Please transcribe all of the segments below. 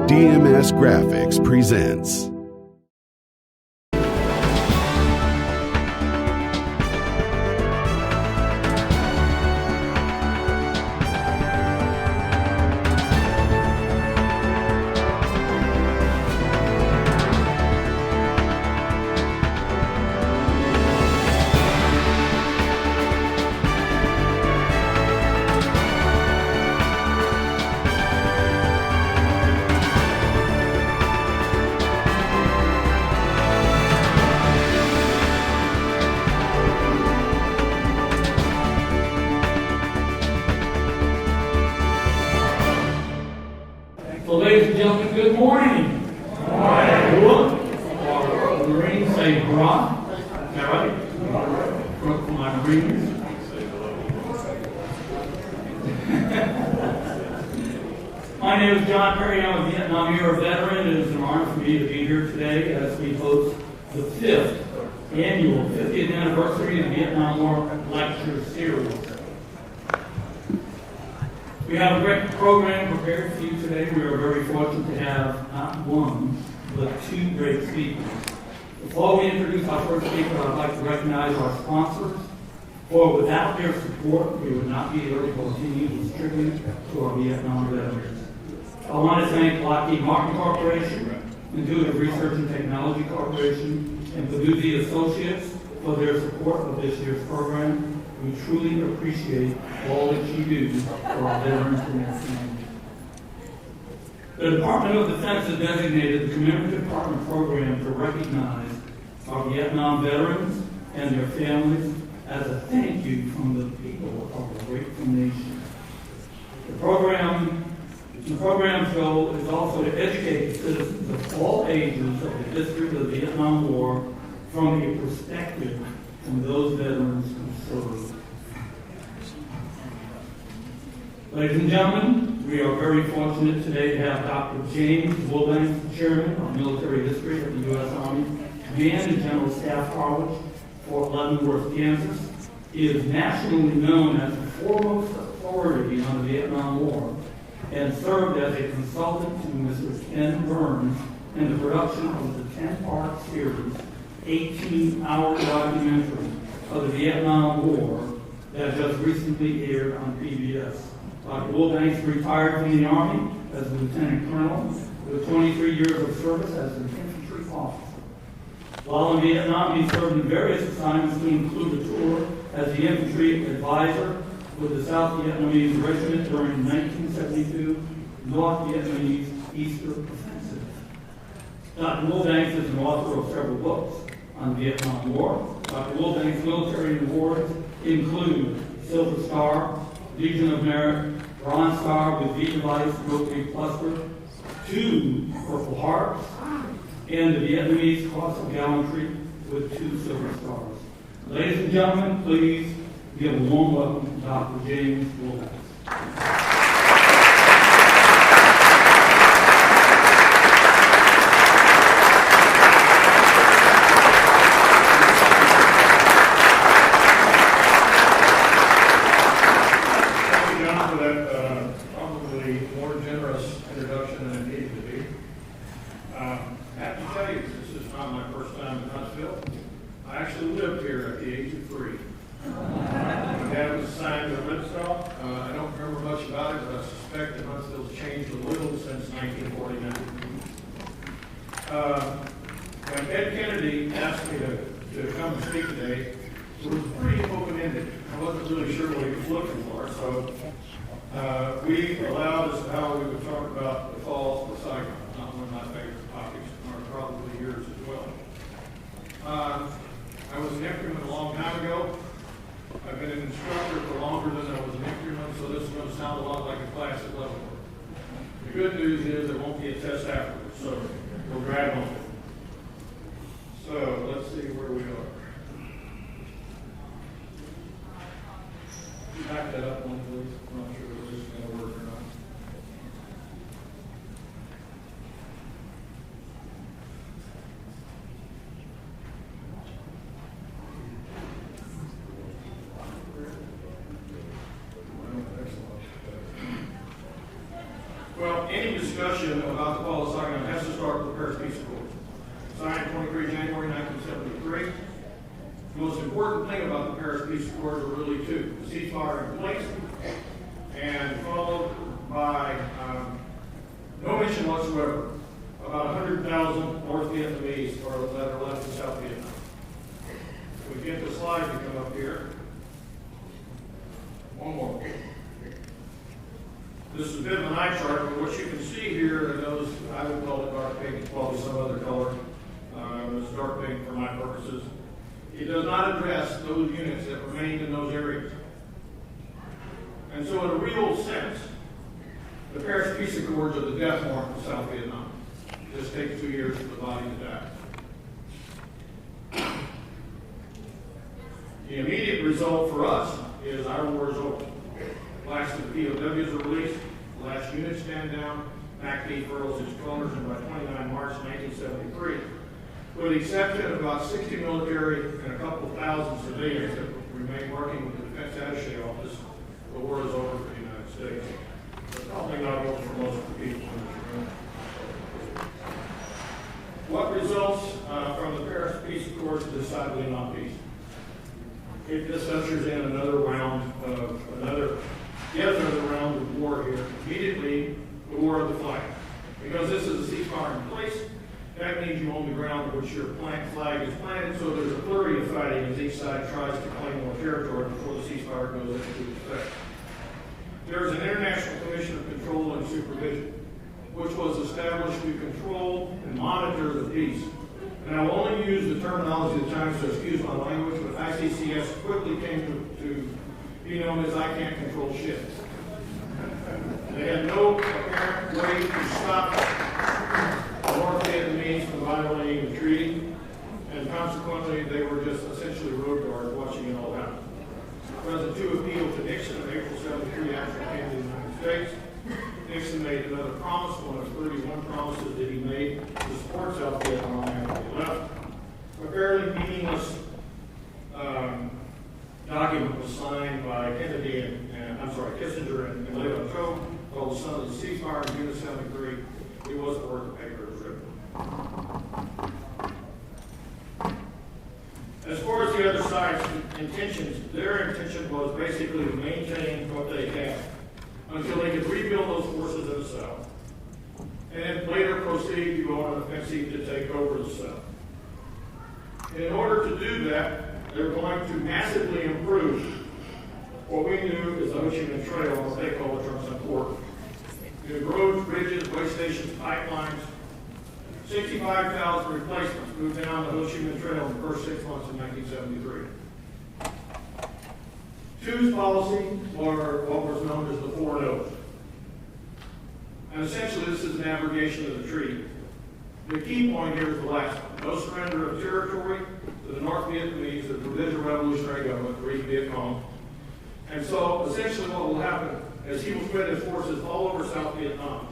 DMS Graphics presents. So, ladies and gentlemen, good morning. Good morning. Our Marines say "Bra." Is that right? For my Marines. My name is John Perry. I'm a Vietnam-era veteran. It is an honor for me to be here today as we host the 50th anniversary of the Vietnam War Lecture Series. We have a great program prepared for you today. We are very fortunate to have not one, but two great speakers. Before we introduce our first speaker, I'd like to recognize our sponsors, for without their support, we would not be able to continue to distribute to our Vietnam veterans. I want to thank Lockheed Martin Corporation, Intuitive Research and Technology Corporation, and Paduzzi Associates for their support of this year's program. We truly appreciate all that you do for our veterans and their families. The Department of Defense has designated the Commemorative Partner Program to recognize our Vietnam veterans and their families as a thank you from the people of a grateful nation. The program's goal is also to educate citizens of all ages of the history of the Vietnam War from a perspective from those veterans who served. Ladies and gentlemen, we are very fortunate today to have Dr. James Wilbanks, Chairman of Military History at the U.S. Army Command and General Staff College, Fort Leavenworth, Kansas. He is nationally known as the foremost authority on the Vietnam War and served as a consultant to Mr. Ken Burns in the production of the 10-part series, 18-hour documentary of the Vietnam War that just recently aired on PBS. Dr. Wilbanks retired from the Army as a lieutenant colonel with 23 years of service as an infantry officer. While in Vietnam, he served in various assignments to include a tour as the infantry advisor with the South Vietnamese Regiment during the 1972 North Vietnamese Eastern Offensive. Dr. Wilbanks is an author of several books on the Vietnam War. Dr. Wilbanks' military awards include Silver Star, Legion of Merit, Bronze Star with V device, Rotary Cluster, 2 Purple Hearts, and the Vietnamese Cross of Gallantry with 2 Silver Stars. Ladies and gentlemen, please give a warm welcome to Dr. James Wilbanks. I have to tell you, this is not my first time in Huntsville. I actually lived here at the age of 3. My dad was assigned to Reitzell. I don't remember much about it, but I suspect that Huntsville's changed a little since 1949. When Ed Kennedy asked me to come and speak today, it was pretty open-ended. I wasn't really sure what he was looking for, so we allowed as to how we would talk about the falls of the Saigon, not one of my favorite topics, or probably yours as well. I was an infantryman a long time ago. I've been an instructor for longer than I was an infantryman, so this is going to sound a lot like a class at level. The good news is there won't be a test afterwards, so we'll grab on. So let's see where we are. Back that up one, please. I'm not sure if this is going to work or not. Well, any discussion discussion about the Fall of Saigon has to start with the Paris Peace Accords. Signed 23 January 1973. The most important thing about the Paris Peace Accords are really two: the ceasefire in place, and followed by no mention whatsoever about 100,000 North Vietnamese that are left in South Vietnam. We get the slide to come up here. One more. This is a bit of an eye chart, but what you can see here, and those, I would call it dark pink, it's probably some other color. It's dark pink for my purposes. It does not address those units that remained in those areas. And so in a real sense, the Paris Peace Accords are the death warrant for South Vietnam. It just takes 2 years for the body to die. The immediate result for us is our war is over. Last of the POWs are released, the last units stand down, MACD furls its colors, and by 29 March 1973, with the exception of about 60 military and a couple of thousand civilians that remain working with the Defense Attaché Office, the war is over for the United States. But probably not over for most of the people in this room. What results from the Paris Peace Accords is decidedly not peace. This ushers in another round of yet another round of war here. Immediately, the war of the flag. Because this is a ceasefire in place, that means you own the ground on which your flag is planted, so there's a flurry of fighting as each side tries to claim more territory before the ceasefire goes into effect. There's an International Commission of Control and Supervision, which was established to control and monitor the peace. And I will only use the terminology at times, so excuse my language, but ICCS quickly came to be known as I can't control shit. They had no apparent way to stop the North Vietnamese from violating the treaty, and consequently they were just essentially road guards watching it all happen. President Tu appealed to Nixon in April 73 after he came to the United States. Nixon made another promise, one of 31 promises that he made to support South Vietnam after he left. A fairly meaningless document was signed by Kissinger and Leo Toe, called the Son of the Ceasefire in June of 73. It wasn't worth the paper it was written. As far as the other side's intentions, their intention was basically to maintain what they had until they could rebuild those forces in the South, and then later proceed to go on an offensive to take over the South. And in order to do that, they're going to massively improve what we knew as the Ho Chi Minh Trail, or what they call the Trunks and Port. New roads, bridges, way stations, pipelines. 65,000 replacements moved down the Ho Chi Minh Trail in the first 6 months of 1973. Two's policy, or what was known as the 4 No's. And essentially, this is an abrogation of the treaty. The key point here is the last one. No surrender of territory to the North Vietnamese, the Provisional Revolutionary Government, the Viet Cong. And so, essentially what will happen is he will spread his forces all over South Vietnam.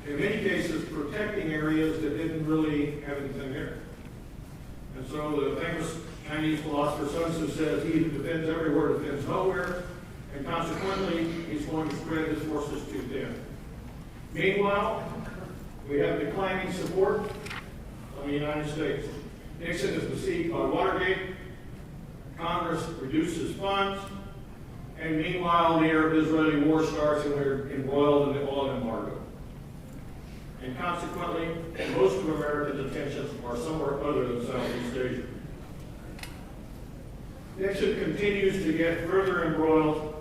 In many cases, protecting areas that didn't really have anything there. And so the famous Chinese philosopher Sun Tzu says, he who defends everywhere defends nowhere, and consequently, he's going to spread his forces too thin. Meanwhile, we have declining support from the United States. Nixon is besieged by Watergate, Congress reduces funds, and meanwhile, the Arab-Israeli war starts and we're embroiled in the oil embargo. And consequently, most of America's attentions are somewhere other than Southeast Asia. Nixon continues to get further embroiled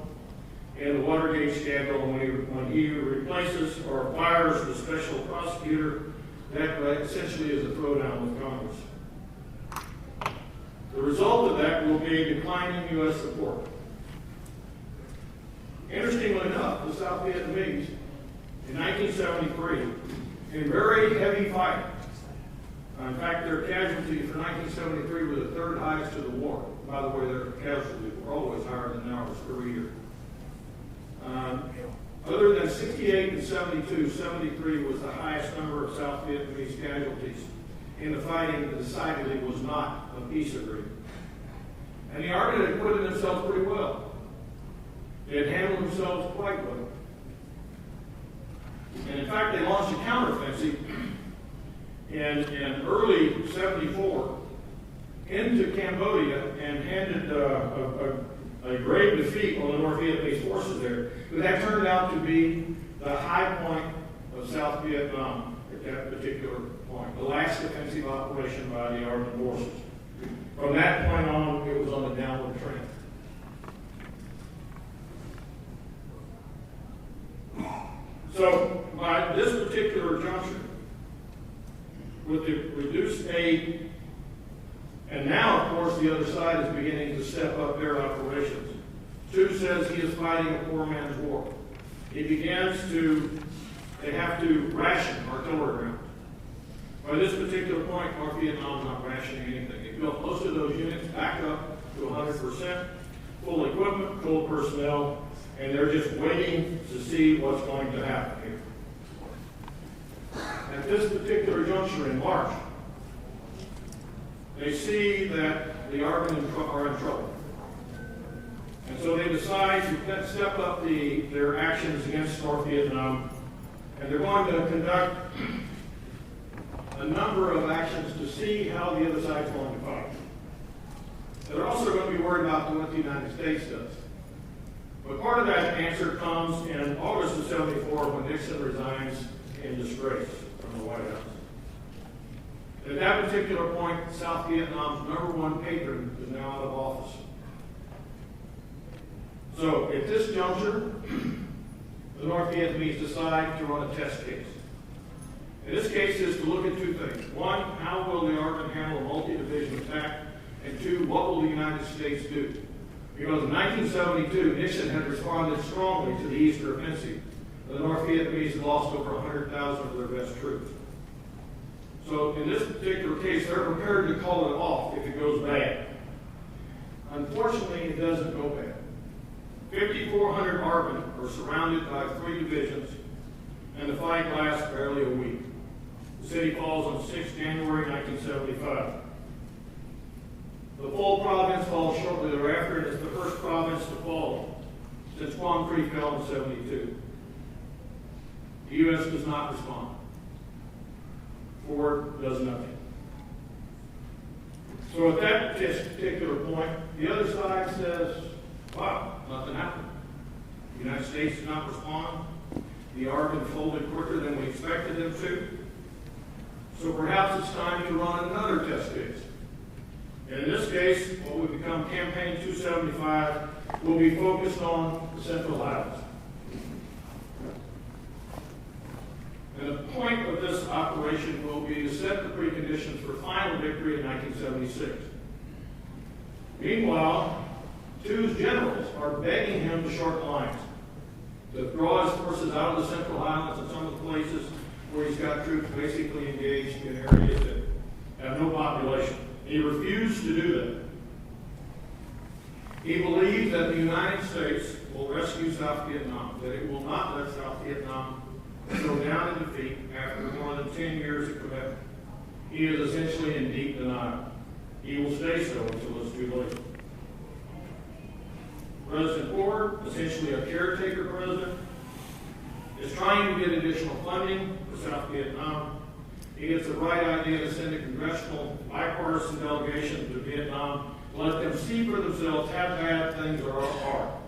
in the Watergate scandal when he replaces or fires the special prosecutor. That essentially is a throwdown with Congress. The result of that will be a decline in U.S. support. Interestingly enough, the South Vietnamese in 1973, in very heavy fighting, in fact, their casualties for 1973 were the third highest of the war. By the way, their casualties were always higher than ours per year. Other than 68 and 72, 73 was the highest number of South Vietnamese casualties in the fighting that decidedly was not a peace agreement. And the Army had put themselves pretty well. They had handled themselves quite well. And in fact, they launched a in early '74 into Cambodia and handed a grave defeat on the North Vietnamese forces there. But that turned out to be the high point of South Vietnam at that particular point, the last offensive operation by the armed forces. From that point on, it was on a downward trend. So, by this particular juncture, with the reduced aid, and now, of course, the other side is beginning to step up their operations. Tu says he is fighting a poor man's war. They have to ration artillery rounds. By this particular point, North Vietnam is not rationing anything. They built most of those units back up to 100%, full equipment, full personnel, and they're just waiting to see what's going to happen here. At this particular juncture in March, they see that the Army are in trouble. And so they decide to step up their actions against North Vietnam, and they're going to conduct a number of actions to see how the other side's going to fight. They're also going to be worried about what the United States does. But part of that answer comes in August of '74 when Nixon resigns in disgrace from the White House. At that particular point, South Vietnam's #1 patron is now out of office. So at this juncture, the North Vietnamese decide to run a test case. And this case is to look at two things. One, how will the Army handle a multi-division attack? And two, what will the United States do? Because in 1972, Nixon had responded strongly to the Easter Offensive. The North Vietnamese had lost over 100,000 of their best troops. So in this particular case, they're prepared to call it off if it goes bad. Unfortunately, it doesn't go bad. 5,400 Army are surrounded by 3 divisions, and the fight lasts barely a week. The city falls on 6 January 1975. The full province falls shortly thereafter, and it's the first province to fall since Quang Tri fell in '72. The U.S. does not respond. Ford does nothing. So at that particular point, the other side says, wow, nothing happened. The United States did not respond. The Army folded quicker than we expected them to. So perhaps it's time to run another test case. And in this case, what will become Campaign 275 will be focused on the Central Highlands. And the point of this operation will be to set the preconditions for final victory in 1976. Meanwhile, Tu's generals are begging him to shorten lines, to draw his forces out of the Central Highlands and some of the places where he's got troops basically engaged in areas that have no population. He refused to do that. He believes that the United States will rescue South Vietnam, that it will not let South Vietnam go down in defeat after more than 10 years of commitment. He is essentially in deep denial. He will stay so until it's too late. President Ford, essentially a caretaker president, is trying to get additional funding for South Vietnam. He gets the right idea to send a congressional bipartisan delegation to Vietnam, let them see for themselves how bad things are.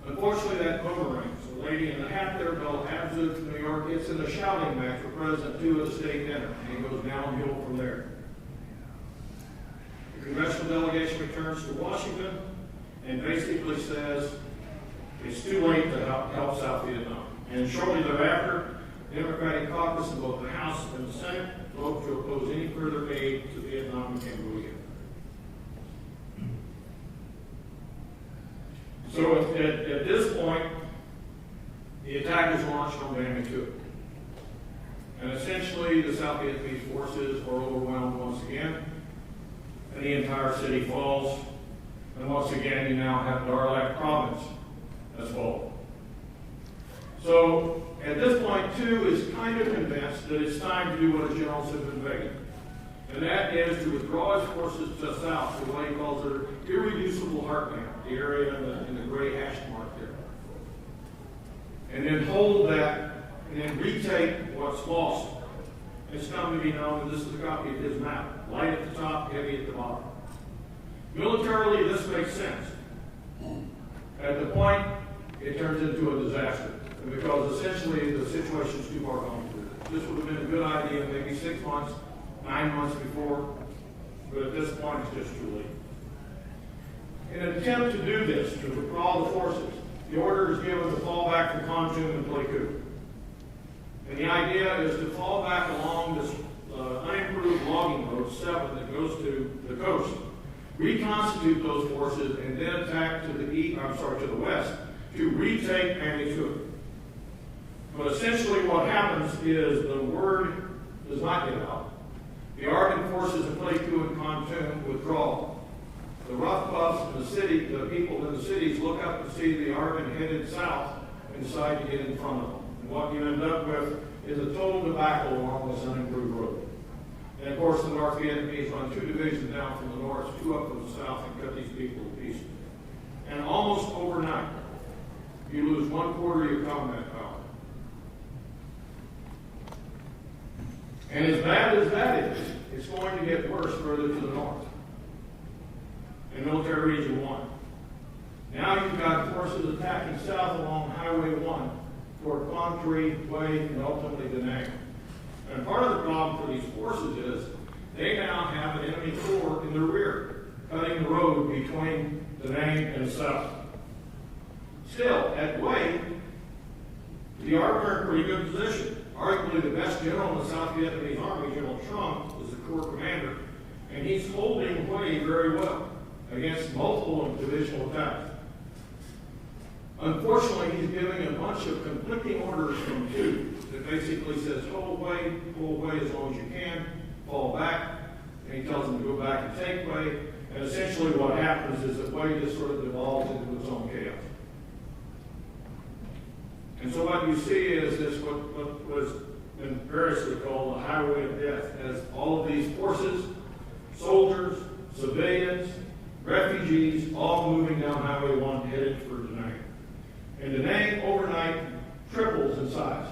Unfortunately, that boomerangs. The lady in the hat there, Belle Abzug from New York, gets in a shouting match with President Tu at the state dinner, and he goes downhill from there. The congressional delegation returns to Washington and basically says it's too late to help South Vietnam. And shortly thereafter, the Democratic caucus in both the House and the Senate vote to oppose any further aid to Vietnam and Cambodia. So at this point, the attack is launched on Ban My Thuc. And essentially, the South Vietnamese forces are overwhelmed once again, and the entire city falls. And once again, you now have Dar Lac province that's fallen. So at this point, Tu is kind of convinced that it's time to do what his generals have been begging. And that is to withdraw his forces to the south to what he calls their irreducible heartland, the area in the gray hash mark there. And then hold that, and then retake what's lost. It's come to be known, and this is a copy of his map, light at the top, heavy at the bottom. Militarily, this makes sense. At the point, it turns into a disaster, because essentially the situation is too far gone for it. This would have been a good idea maybe 6 months, 9 months before, but at this point it's just too late. In an attempt to do this, to withdraw the forces, the order is given to fall back from Pontoon and play coup. And the idea is to fall back along this unimproved logging road 7 that goes to the coast, reconstitute those forces, and then attack to the west to retake Manitoulin. But essentially what happens is the word does not get out. The Argonne forces in Playcool and Pontoon withdraw. The rough puffs in the city, the people in the cities look up and see the Argonne headed south and decide to get in front of them. And what you end up with is a total debacle along this unimproved road. And of course the North Vietnamese run 2 divisions down from the north, 2 up from the south, and cut these people to pieces. And almost overnight, you lose 1/4 of your combat power. And as bad as that is, it's going to get worse further to the north, in Military Region 1. Now you've got forces attacking south along Highway 1 toward Quang Tri, Way, and ultimately Da Nang. And part of the problem for these forces is they now have an enemy corps in the rear, cutting the road between Da Nang and the south. Still, at Way, the Army are in a pretty good position. Arguably the best general in the South Vietnamese Army, General Trump, is the corps commander, and he's holding Way very well against multiple divisional attacks. Unfortunately, he's giving a bunch of conflicting orders from 2 that basically says, hold Way as long as you can, fall back, and he tells them to go back and take Way, and essentially what happens is that Way just sort of devolves into its own chaos. And so what you see is this, what was variously called the highway of death, as all of these forces, soldiers, civilians, refugees, all moving down Highway 1 headed for Da Nang. And Da Nang overnight triples in size.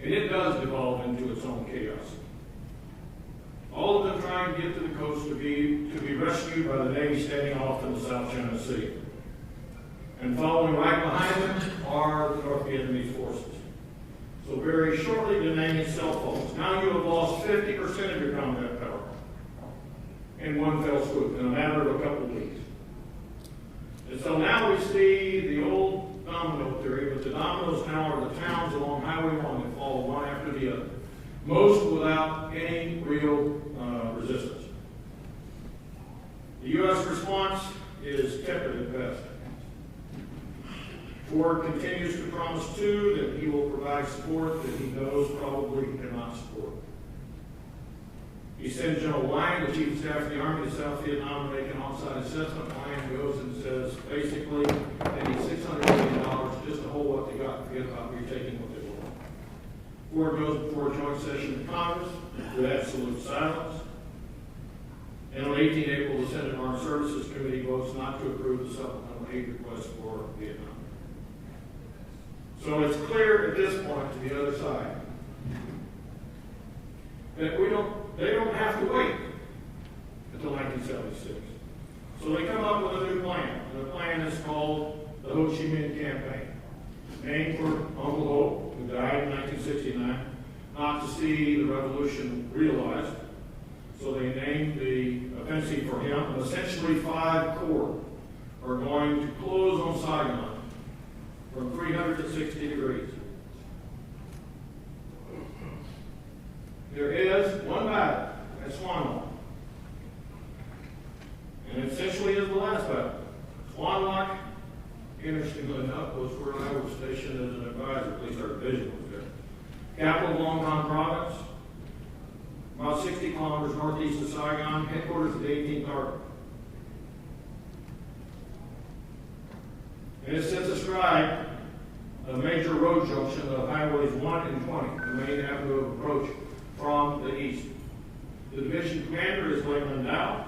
And it does devolve into its own chaos. All of them trying to get to the coast to be rescued by the Navy standing off in the South China Sea. And following right behind them are the North Vietnamese forces. So very shortly, Da Nang itself falls. Now you have lost 50% of your combat power in one fell swoop, in a matter of a couple of weeks. And so now we see the old domino theory, but the dominoes now are the towns along Highway 1 that fall one after the other, most without any real resistance. The U.S. response is tepid at best. Ford continues to promise, too, that he will provide support that he knows probably cannot support. He sends General Wang, the Chief of Staff of the Army, to South Vietnam to make an on-site assessment. Wang goes and says, basically, they need $600 million just to hold what they got and forget about retaking what they want. Ford goes before a joint session in Congress with absolute silence. And on 18 April, the Senate Armed Services Committee votes not to approve the supplemental aid request for Vietnam. So it's clear at this point to the other side that they don't have to wait until 1976. So they come up with a new plan. And the plan is called the Ho Chi Minh Campaign, named for Uncle Ho, who died in 1969, not to see the revolution realized. So they named the offensive for him, and essentially 5 corps are going to close on Saigon from 360 degrees. There is one battle at Swan Lock, and essentially is the last battle. Swan Lock, interestingly enough, was where I was stationed as an advisor, at least our division was there. Capital of Long Con Province, about 60 kilometers northeast of Saigon, headquarters of the 18th Army. And it sits astride a major road junction of highways 1 and 20, the main avenue of approach from the east. The division commander is Lehman Dow.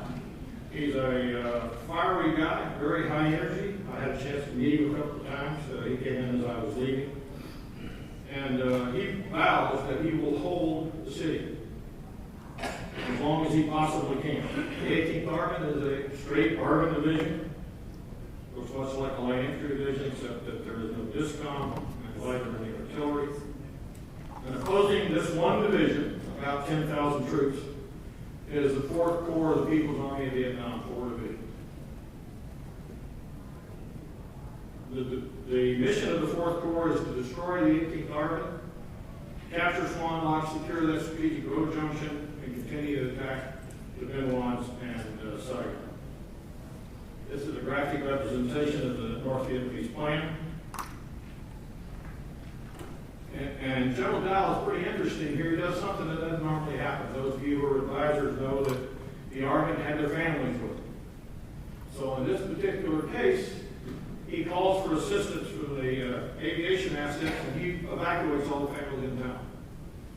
He's a fiery guy, very high energy. I had a chance to meet him a couple of times. He came in as I was leaving. And he vows that he will hold the city as long as he possibly can. The 18th Army is a straight Army division. Looks much like a light infantry division, except that there is no discom and lighter than the artillery. And opposing this one division, about 10,000 troops, is the 4th Corps of the People's Army of Vietnam, 4 Division. The mission of the 4th Corps is to destroy the 18th Army, capture Swan Rock, secure that strategic road junction, and continue to attack the Bin Lawns and Saigon. This is a graphic representation of the North Vietnamese plan. And General Dow is pretty interesting here. He does something that doesn't normally happen. Those of you who are advisors know that the Army had their families with them. So in this particular case, he calls for assistance from the aviation assets, and he evacuates all the families in town.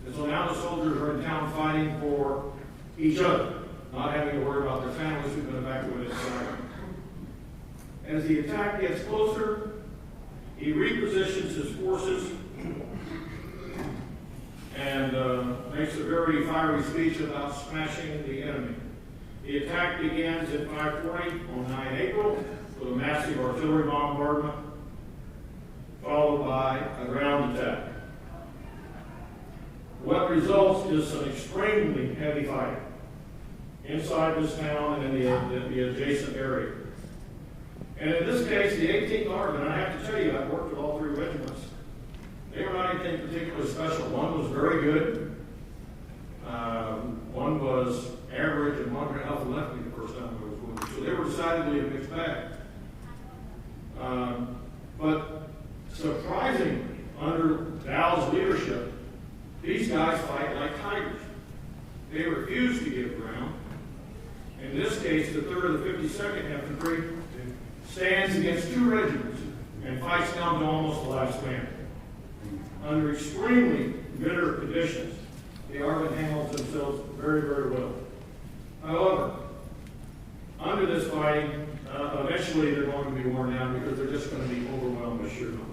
And so now the soldiers are in town fighting for each other, not having to worry about their families who've been evacuated. As the attack gets closer, he repositions his forces and makes a very fiery speech about smashing the enemy. The attack begins at 5:40 on 9 April with a massive artillery bombardment, followed by a ground attack. What results is some extremely heavy fighting inside this town and in the adjacent area. And in this case, the 18th Army, and I have to tell you, I've worked with all 3 regiments. They were not anything particularly special. One was very good. One was average, and one ran off the left the first time I was with them. So they were decidedly a mixed bag. But surprisingly, under Dow's leadership, these guys fight like tigers. They refuse to give ground. In this case, the 3rd of the 52nd Infantry stands against 2 regiments and fights down to almost the last man. Under extremely bitter conditions, the Army handles themselves very, very well. However, under this fighting, eventually they're going to be worn down because they're just going to be overwhelmed by sheer numbers.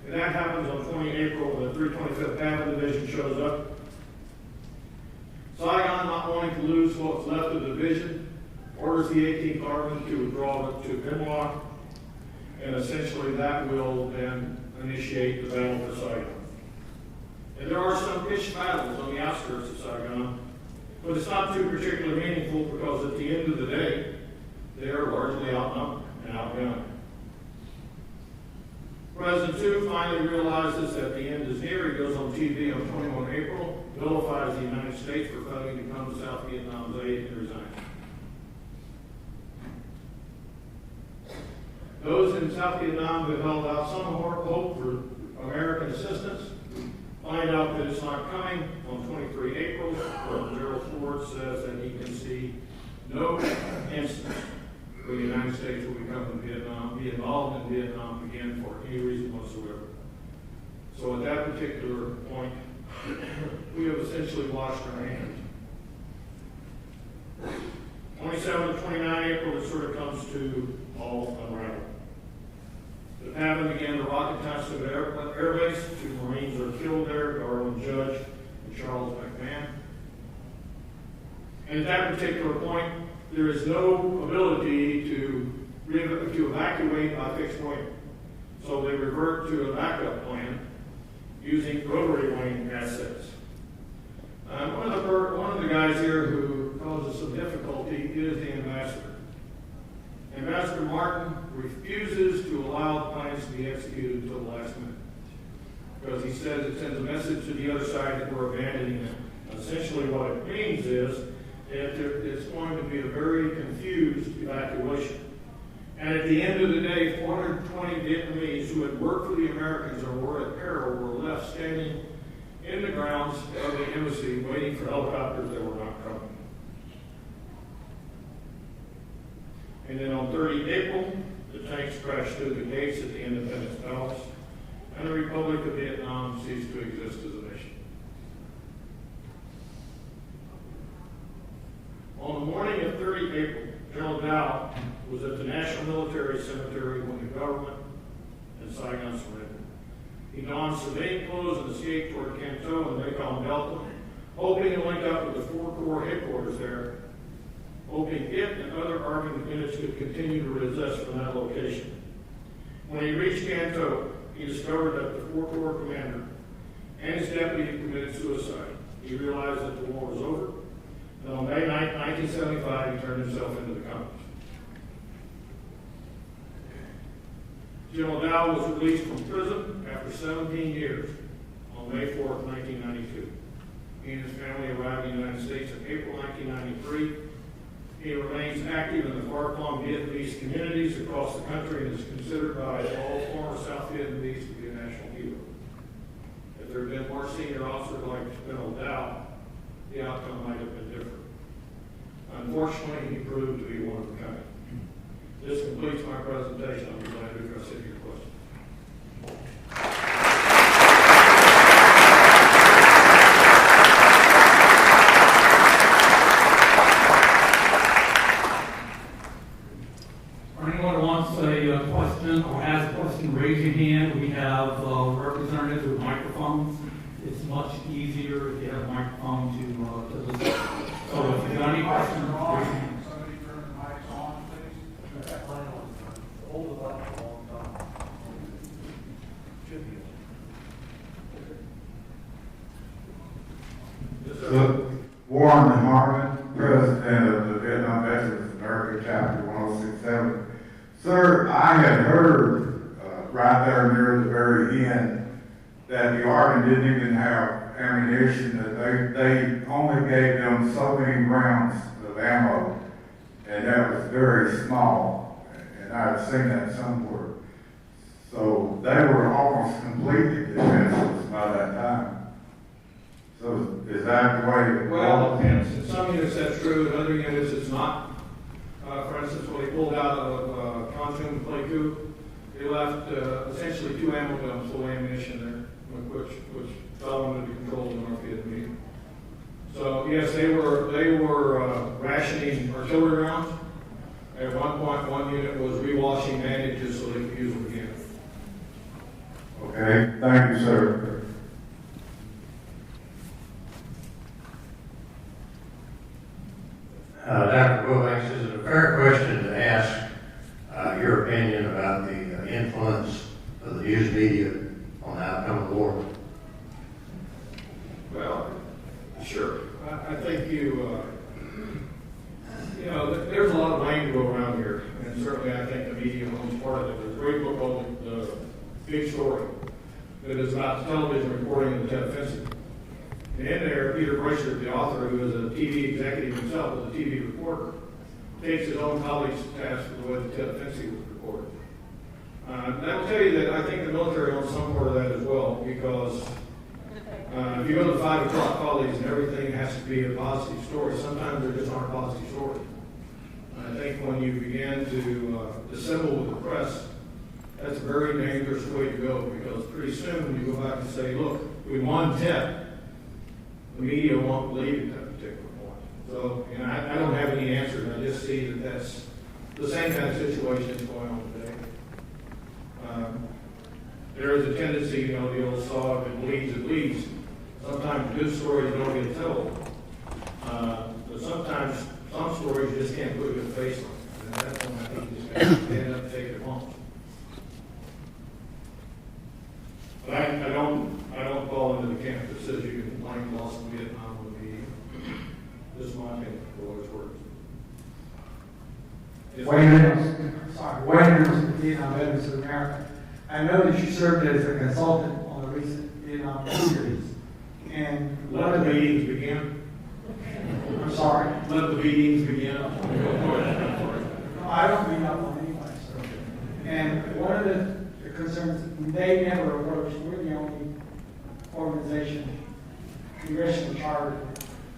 And that happens on 20 April when the 325th Cavalry Division shows up. Saigon, not wanting to lose what's left of the division, orders the 18th Army to withdraw to Bin Lac, and essentially that will then initiate the battle for Saigon. And there are some pitched battles on the outskirts of Saigon, but it's not too particularly meaningful because at the end of the day, they are largely outnumbered and outgunned. President Tu finally realizes that the end is near. He goes on TV on 21 April, vilifies the United States for failing to come to South Vietnam's aid, and resigns. Those in South Vietnam who have held out some hope for American assistance find out that it's not coming on 23 April, where Gerald Ford says that he can see no instance where the United States will become in Vietnam, be involved in Vietnam again for any reason whatsoever. So at that particular point, we have essentially washed our hands. 27 to 29 April, it sort of comes to all unravel. The Pavan began the rocket test at Air Base. 2 Marines are killed there, Garland Judge and Charles McMahon. And at that particular point, there is no ability to evacuate by fixed wing. So they revert to a backup plan using rotary wing assets. One of the guys here who causes some difficulty is the ambassador. Ambassador Martin refuses to allow the plans to be executed until the last minute because he says it sends a message to the other side that we're abandoning them. Essentially what it means is that it's going to be a very confused evacuation. And at the end of the day, 420 Vietnamese who had worked for the Americans or were at peril were left standing in the grounds of the embassy waiting for helicopters that were not coming. And then on 30 April, the tanks crashed through the gates at the Independence Palace, and the Republic of Vietnam ceased to exist as a nation. On the morning of 30 April, General Dow was at the National Military Cemetery when the government and Saigon surrendered. He donned civilian clothes and escaped toward Canto and Macon Delta, hoping to link up with the 4 Corps headquarters there, hoping it and other Army units could continue to resist from that location. When he reached Canto, he discovered that the 4 Corps commander and his deputy had committed suicide. He realized that the war was over, and on May 9, 1975, he turned himself into the company. General Dow was released from prison after 17 years on May 4, 1992. He and his family arrived in the United States in April 1993. He remains active in the far-flung Vietnamese communities across the country and is considered by all former South Vietnamese to be a national hero. If there had been more senior officers like General Dow, the outcome might have been different. Unfortunately, he proved to be one of a kind. This completes my presentation. I'll be glad to address any of your questions. For anyone who wants a question or has a question, raise your hand. We have representatives with microphones. It's much easier if you have a microphone to listen. So if you've got any questions, raise your hand. Warren Marvin, President of the Vietnam Veterans America Chapter 1067. Sir, I had heard right there near the very end that the Army didn't even have ammunition, that they only gave them so many rounds of ammo, and that was very small, and I had seen that somewhere. So they were almost completely defenseless by that time. So is that the way it was? Well, it depends. In some units that's true, in other units it's not. For instance, when they pulled out of Pontoon Pleiku, they left essentially 2 ammo dumps full of ammunition there, which fell under the control of the North Vietnamese. So yes, they were rationing artillery rounds. At one point, one unit was rewashing bandages so they could use them again. Okay, thank you, sir. Dr. Wilbanks, is it a fair question to ask your opinion about the influence of the news media on the outcome of the war? Well, sure. I think there's a lot of blame to go around here, and certainly I think the media owns part of it. There's a great book called The Big Story that is about the television reporting of the Tet Offensive. And in there, Peter Bracer, the author, who is a TV executive himself, was a TV reporter, takes his own colleagues to task for the way the Tet Offensive was reported. And I will tell you that I think the military owns some part of that as well, because if you go to 5 o'clock colleagues and everything has to be a positive story, sometimes there just aren't positive stories. I think when you begin to dissemble with the press, that's a very dangerous way to go, because pretty soon when you go back and say, look, we won Tet, the media won't believe at that particular point. So, I don't have any answers. I just see that that's the same kind of situation that's going on today. There is a tendency, the old saw, if it bleeds, it leads. Sometimes good stories don't get told. But sometimes some stories you just can't put a good face on. And that's when I think you just got to stand up and take it home. But I don't fall into the camp that says you can blame loss in Vietnam on the media. This is my opinion for what it's worth. Wayne Reynolds, Vietnam Veterans of America. I know that you served as a consultant on the recent Vietnam series. And Let the meetings begin. I'm sorry. Let the meetings begin. No, I don't beat up on anybody, sir. And one of the concerns, they never approached, we're the only organization, congressional charter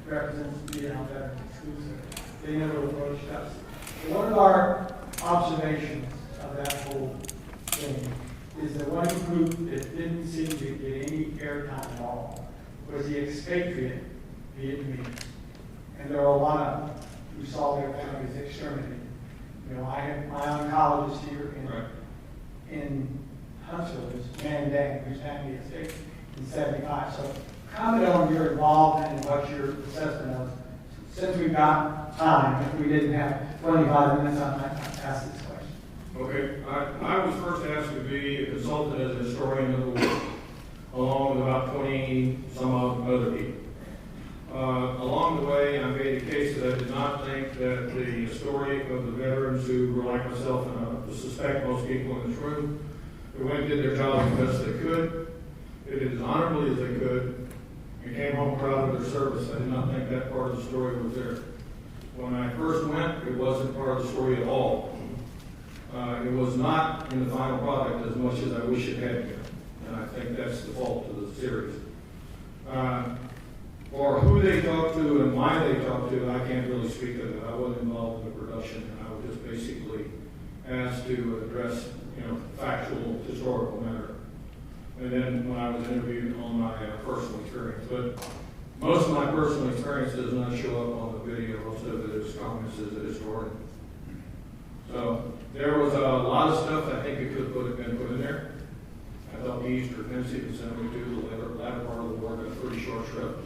that represents Vietnam Veterans exclusively. They never approached us. One of our observations of that whole thing is the one group that didn't seem to get any airtime at all was the expatriate Vietnamese. And there are a lot of them who saw their families exterminated. I have my oncologist here in Huntsville, is man and dad, who's having the estate in 75. So comment on your involvement and what your assessment was. Since we've got time, if we didn't have 25 minutes, I might not ask this question. Okay, I was first asked to be a consultant as a historian of the war, along with about 20 some odd other people. Along the way, I made a case that I did not think that the story of the veterans who were like myself, and I suspect most people in this room, who went and did their job as best they could, did it as honorably as they could, and came home proud of their service. I did not think that part of the story was there. When I first went, it wasn't part of the story at all. It was not in the final product as much as I wish it had been. And I think that's the fault of the series. Or who they talked to and why they talked to, I can't really speak to that. I wasn't involved in the production, and I was just basically asked to address, factual, historical matter. And then when I was interviewed on my personal experience. But most of my personal experience does not show up on the video. Most of it is comments as a historian. So there was a lot of stuff I think it could have been put in there. I thought the East Defensive in 72, the latter part of the war, got a pretty short shrift.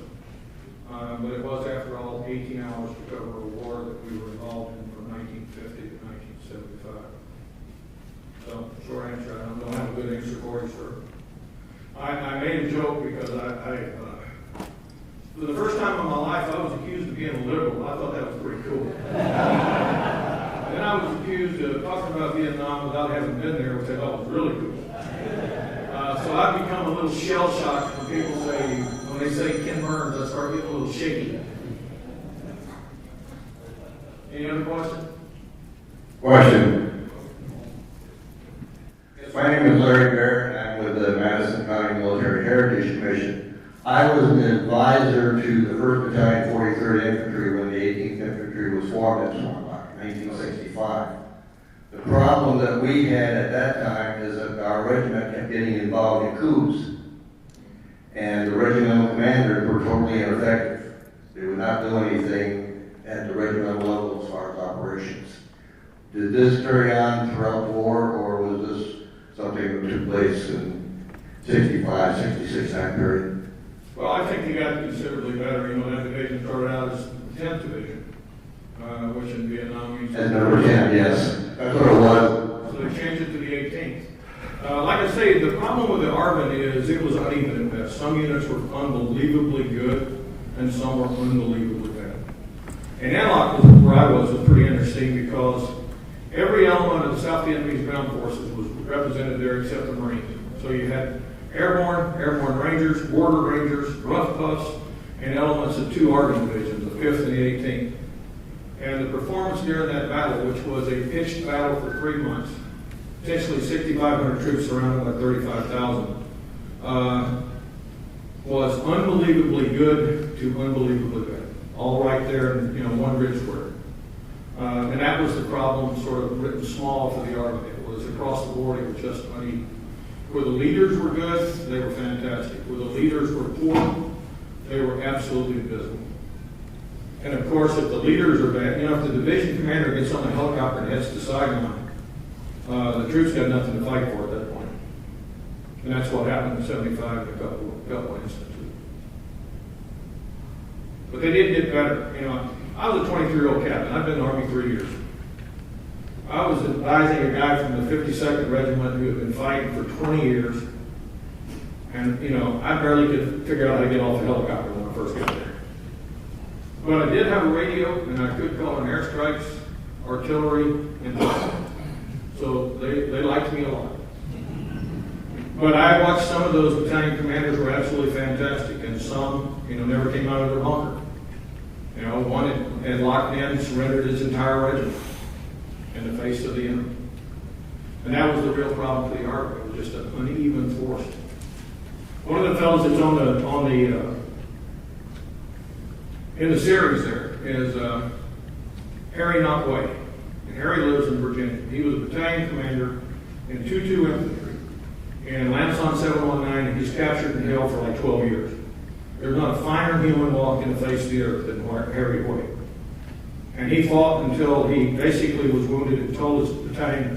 But it was, after all, 18 hours to cover a war that we were involved in from 1950 to 1975. So, short answer, I don't have a good answer for you, sir. I made a joke because for the first time in my life, I was accused of being a liberal. I thought that was pretty cool. Then I was accused of talking about Vietnam without having been there, which I thought was really cool. So I've become a little shell-shocked when they say Ken Burns, I start getting a little shaky. Any other question? Question. My name is Larry Bear, and I'm with the Madison County Military Heritage Commission. I was an advisor to the 1st Battalion, 43rd Infantry when the 18th Infantry was formed in 1965. The problem that we had at that time is that our regiment kept getting involved in coups, and the regimental commanders were totally ineffective. They would not do anything at the regimental level as far as operations. Did this carry on throughout the war, or was this something that took place in 65, 66 time period? Well, I think they got considerably better. That division started out as the 10th Division, which in Vietnam means... As number 10, yes. That's what it was. So they changed it to the 18th. Like I say, the problem with the ARVN is it was uneven at best. Some units were unbelievably good, and some were unbelievably bad. And Airlock, where I was pretty interesting because every element of the South Vietnamese ground forces was represented there except the Marines. So you had airborne Rangers, Border Rangers, Rough Puffs, and elements of 2 ARVN divisions, the 5th and the 18th. And the performance during that battle, which was a pitched battle for 3 months, essentially 6,500 troops surrounded by 35,000, was unbelievably good to unbelievably bad. All right there in one grid square. And that was the problem, sort of written small for the Army. It was across the board, it was just uneven. Where the leaders were good, they were fantastic. Where the leaders were poor, they were absolutely abysmal. And of course, if the leaders are bad, if the division commander gets on a helicopter and heads to Saigon, the troops got nothing to fight for at that point. And that's what happened in 75 in a couple of instances. But they did get better. I was a 23-year-old captain. I've been in the Army 3 years. I was advising a guy from the 52nd Regiment who had been fighting for 20 years. And, I barely could figure out how to get off the helicopter when I first got there. But I did have a radio, and I could call in airstrikes, artillery, and bombs. So they liked me a lot. But I watched some of those battalion commanders were absolutely fantastic, and some, never came out of their bunker. One had locked in, surrendered his entire regiment in the face of the enemy. And that was the real problem for the Army. It was just an uneven force. One of the fellows that's in the series there is Harry Knockway. And Harry lives in Virginia. He was a battalion commander in 22 Infantry and Lanson 719, and he's captured and held for like 12 years. There's not a finer human walk in the face of the earth than Harry Hoyt. And he fought until he basically was wounded and told his battalion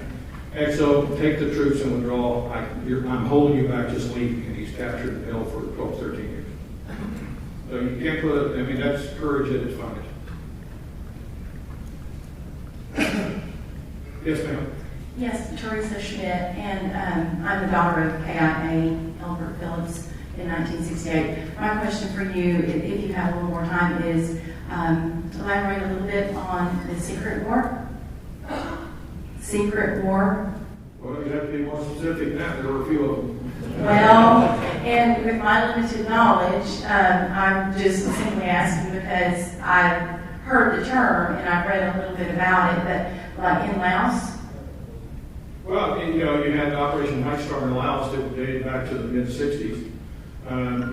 XO, take the troops and withdraw. I'm holding you back, just leave. And he's captured and held for 12, 13 years. So you can't put, I mean, that's courage at its finest. Yes, ma'am. Yes, Teresa Schmidt, and I'm the daughter of KIA Albert Phillips in 1968. My question for you, if you have a little more time, is elaborate a little bit on the secret war. Secret war. Well, you have to be more specific than that. There were a few of them. Well, and with my limited knowledge, I'm just simply asking because I've heard the term and I've read a little bit about it, but like in Laos. Well, you know, you had Operation Night Star in Laos that dated back to the mid-'60s.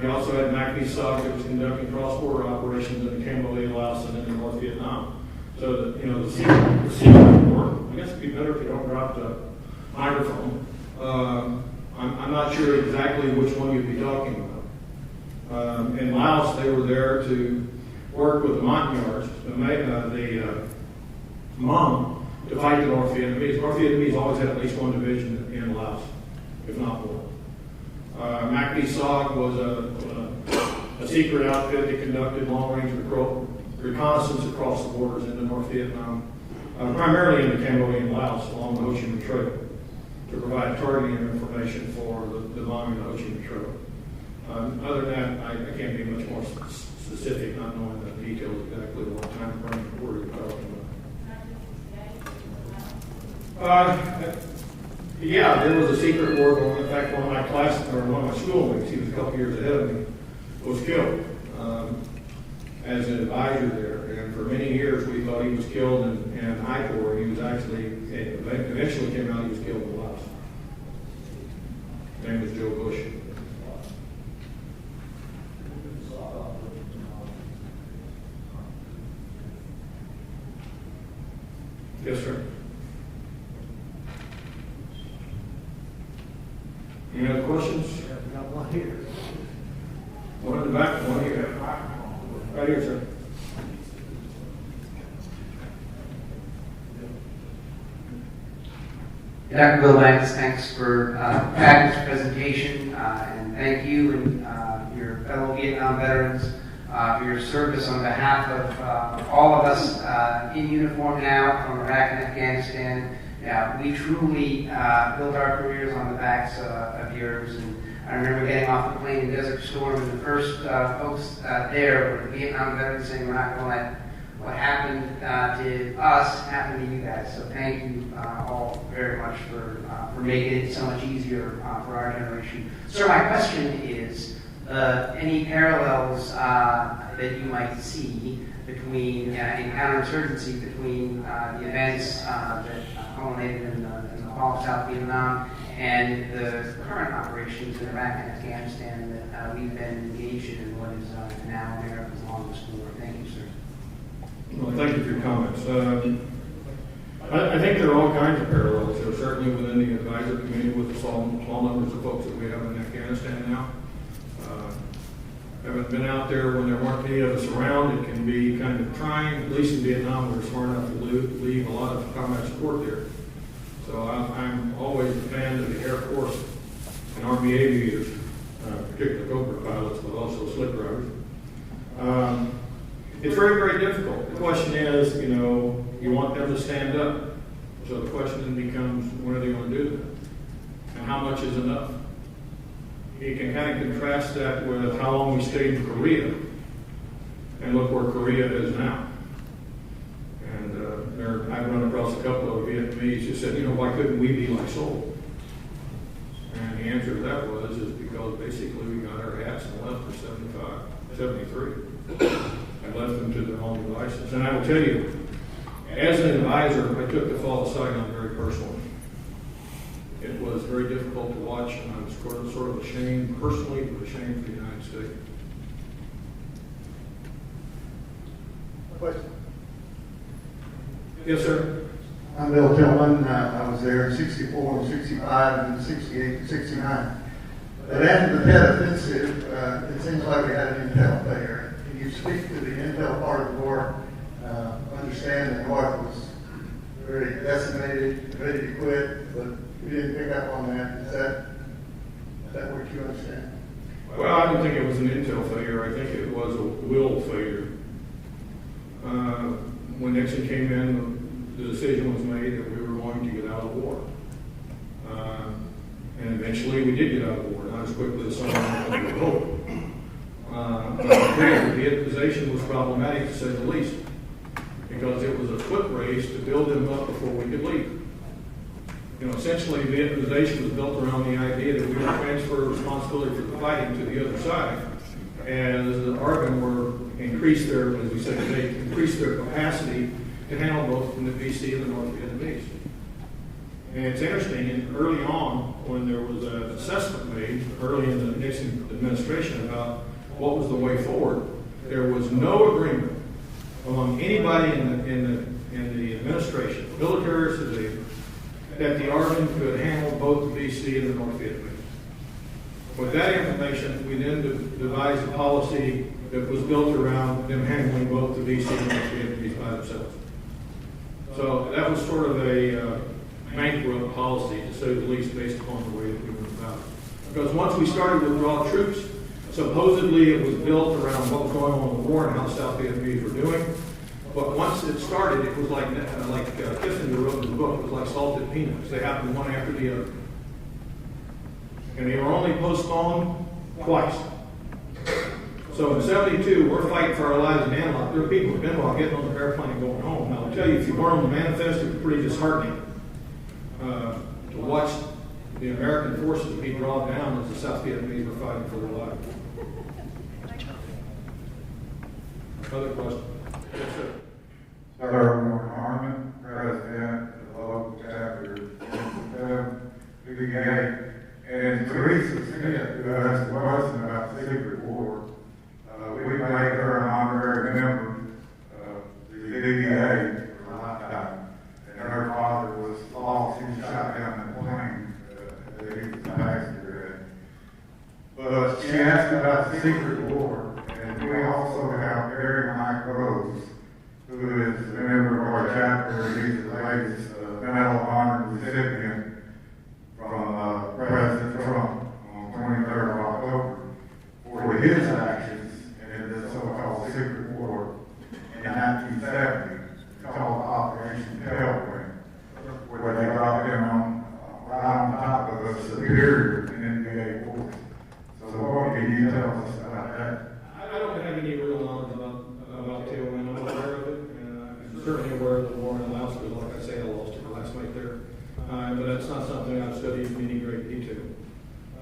You also had MACV-SOG that was conducting cross-border operations in the Cambodia, Laos, and then in North Vietnam. So, you know, the secret war, I guess it'd be better if you don't drop the microphone. I'm not sure exactly which one you'd be talking about. In Laos, they were there to work with the Montagnards, the Hmong, to fight the North Vietnamese. North Vietnamese always had at least one division in Laos, if not more. MACV-SOG was a secret outfit that conducted long-range reconnaissance across the borders into North Vietnam, primarily into Cambodia and Laos along the Ho Chi Minh Trail, to provide targeting information for the Hmong and the Ho Chi Minh Trail. Other than that, I can't be much more specific, not knowing the details exactly what time frame or where you're talking about. Yeah, there was a secret war going. In fact, one of my schoolmates, he was a couple years ahead of me, was killed as an advisor there. And for many years, we thought he was killed in Ipor. He was actually, eventually came out he was killed in Laos. His name was Joe Bush. Yes, sir. Any other questions? We got one here. One in the back, one here. Right here, sir. Dr. Wilbanks, thanks for fabulous presentation, and thank you and your fellow Vietnam veterans for your service on behalf of all of us in uniform now from Iraq and Afghanistan. We truly built our careers on the backs of yours. And I remember getting off the plane in Desert Storm, and the first folks there were the Vietnam veterans saying, we're not going to let what happened to us happen to you guys. So thank you all very much for making it so much easier for our generation. So my question is, any parallels that you might see between, in counterinsurgency, between the events that culminated in the fall of South Vietnam and the current operations in Iraq and Afghanistan that we've been engaged in what is now America's longest war? Thank you, sir. Well, thank you for your comments. I think there are all kinds of parallels. There are certainly within the advisor community with the small numbers of folks that we have in Afghanistan now. Haven't been out there when there weren't any of us around. It can be kind of trying, at least in Vietnam, we were smart enough to leave a lot of combat support there. So I'm always a fan of the Air Force and Army aviators, particularly Cobra pilots, but also slip drivers. It's very, very difficult. The question is, you want them to stand up. So the question then becomes, when are they going to do that? And how much is enough? You can kind of contrast that with how long we stayed in Korea, and look where Korea is now. And I've run across a couple of Vietnamese who said, why couldn't we be like Seoul? And the answer to that is because basically we got our hats and left for 73, and left them to their own devices. And I will tell you, as an advisor, I took the fall of Saigon very personally. It was very difficult to watch, and I was sort of ashamed personally, but ashamed for the United States. Question. Yes, sir. I'm Bill Tillman. I was there in 64 and 65 and 68 and 69. But after the Tet Offensive, it seems like we had an intel failure. Can you speak to the intel part of the war? Understand that North was very decimated, ready to quit, but we didn't pick up on that. Is that what you understand? Well, I don't think it was an intel failure. I think it was a will failure. When Nixon came in, the decision was made that we were going to get out of the war. And eventually we did get out of the war, not as quickly as some of us would hope. The Vietnamization was problematic, to say the least, because it was a foot race to build them up before we could leave. You know, essentially, Vietnamization was built around the idea that we would transfer responsibility for the fighting to the other side, as the ARVN were increased their, as we said today, increased their capacity to handle both from the VC and the North Vietnamese. And it's interesting, and early on, when there was an assessment made early in the Nixon administration about what was the way forward, there was no agreement among anybody in the administration, military or civilian, that the ARVN could handle both the VC and the North Vietnamese. With that information, we then devised a policy that was built around them handling both the VC and the North Vietnamese by themselves. So that was sort of a bankrupt policy, to say the least, based upon the way that we went about it. Because once we started to withdraw troops, supposedly it was built around what was going on in the war and how the South Vietnamese were doing. But once it started, it was like Kissinger wrote in his book, it was like salted peanuts. They happened one after the other. And they were only postponed twice. So in 72, we're fighting for our lives in Antelope. There are people who've been while getting on the airplane and going home. Now, I'll tell you, if you weren't on the manifest, it was pretty disheartening to watch the American forces be drawn down as the South Vietnamese were fighting for their lives. Other questions? Yes, sir. Sir, Harmon, President of the local chapter, BBA, and Teresa Smith, who asked a question about the secret war. We made her an honorary member of the BBA for a lifetime, and her father was lost. He was shot down in a plane that he was a passenger in. But she asked about the secret war, and we also have Gary Mike Rose, who is a member of our chapter. He's the latest Medal of Honor recipient from President Trump on 23rd of October for his actions in the so-called secret war in 1970, called Operation Tailwind, where they dropped him right on top of a superior in NBA force. So what can you tell us about that? I don't have any real knowledge about Tailwind. I'm aware of it. I'm certainly aware of the war in Alaska. Like I say, I lost a classmate there. But that's not something I've studied in any great detail.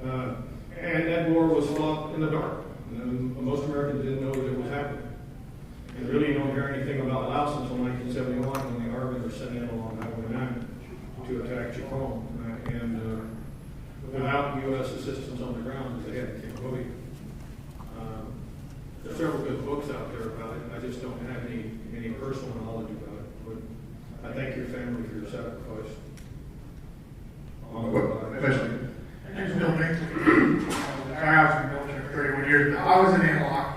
And that war was fought in the dark. And most Americans didn't know that it was happening. And really you don't hear anything about Laos until 1971 when the ARVN were sent in along Highway 9 to attack Chacon. And without U.S. assistance on the ground, as they had in Cambodia. There are several good books out there about it. I just don't have any personal knowledge about it. But I thank your family for your sacrifice. Question. My name's Wilbanks. I was in the military 31 years. I was in Antelope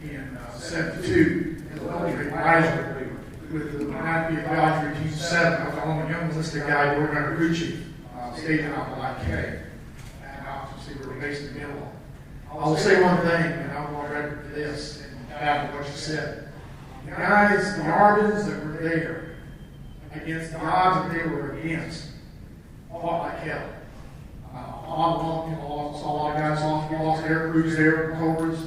in 72 as a military advisor with the 90th Advisory Team 7. I was the only young enlisted guy working under crew chief, stationed out in Lot K. And obviously we were based in Antelope. I will say one thing, and I'm on record for this, and back to what you said. The guys, the ARVNs that were there, against the odds that they were against, fought like hell. Saw a lot of guys lost air crews there, Cobras,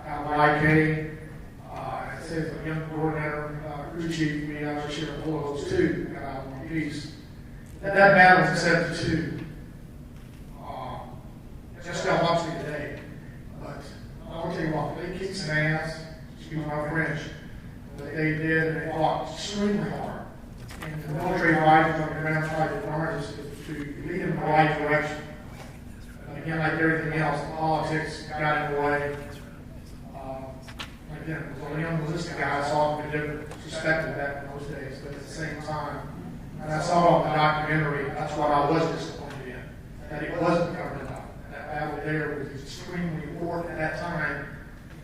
out of IK. It says a young coordinator, crew chief, me, I was sharing all of those too, got out in one piece. That battle was in 72. Just got lucky today. But I'll tell you what, they kicked some ass, excuse my French, but they did, and they fought extremely hard. And the military advisors on the ground tried their hardest to lead them in the right direction. But again, like everything else, politics got in the way. Again, as a young enlisted guy, I saw them different, suspected that in those days, but at the same time, and I saw it on the documentary, that's what I was disappointed in, that it wasn't covered enough. That battle there was extremely important at that time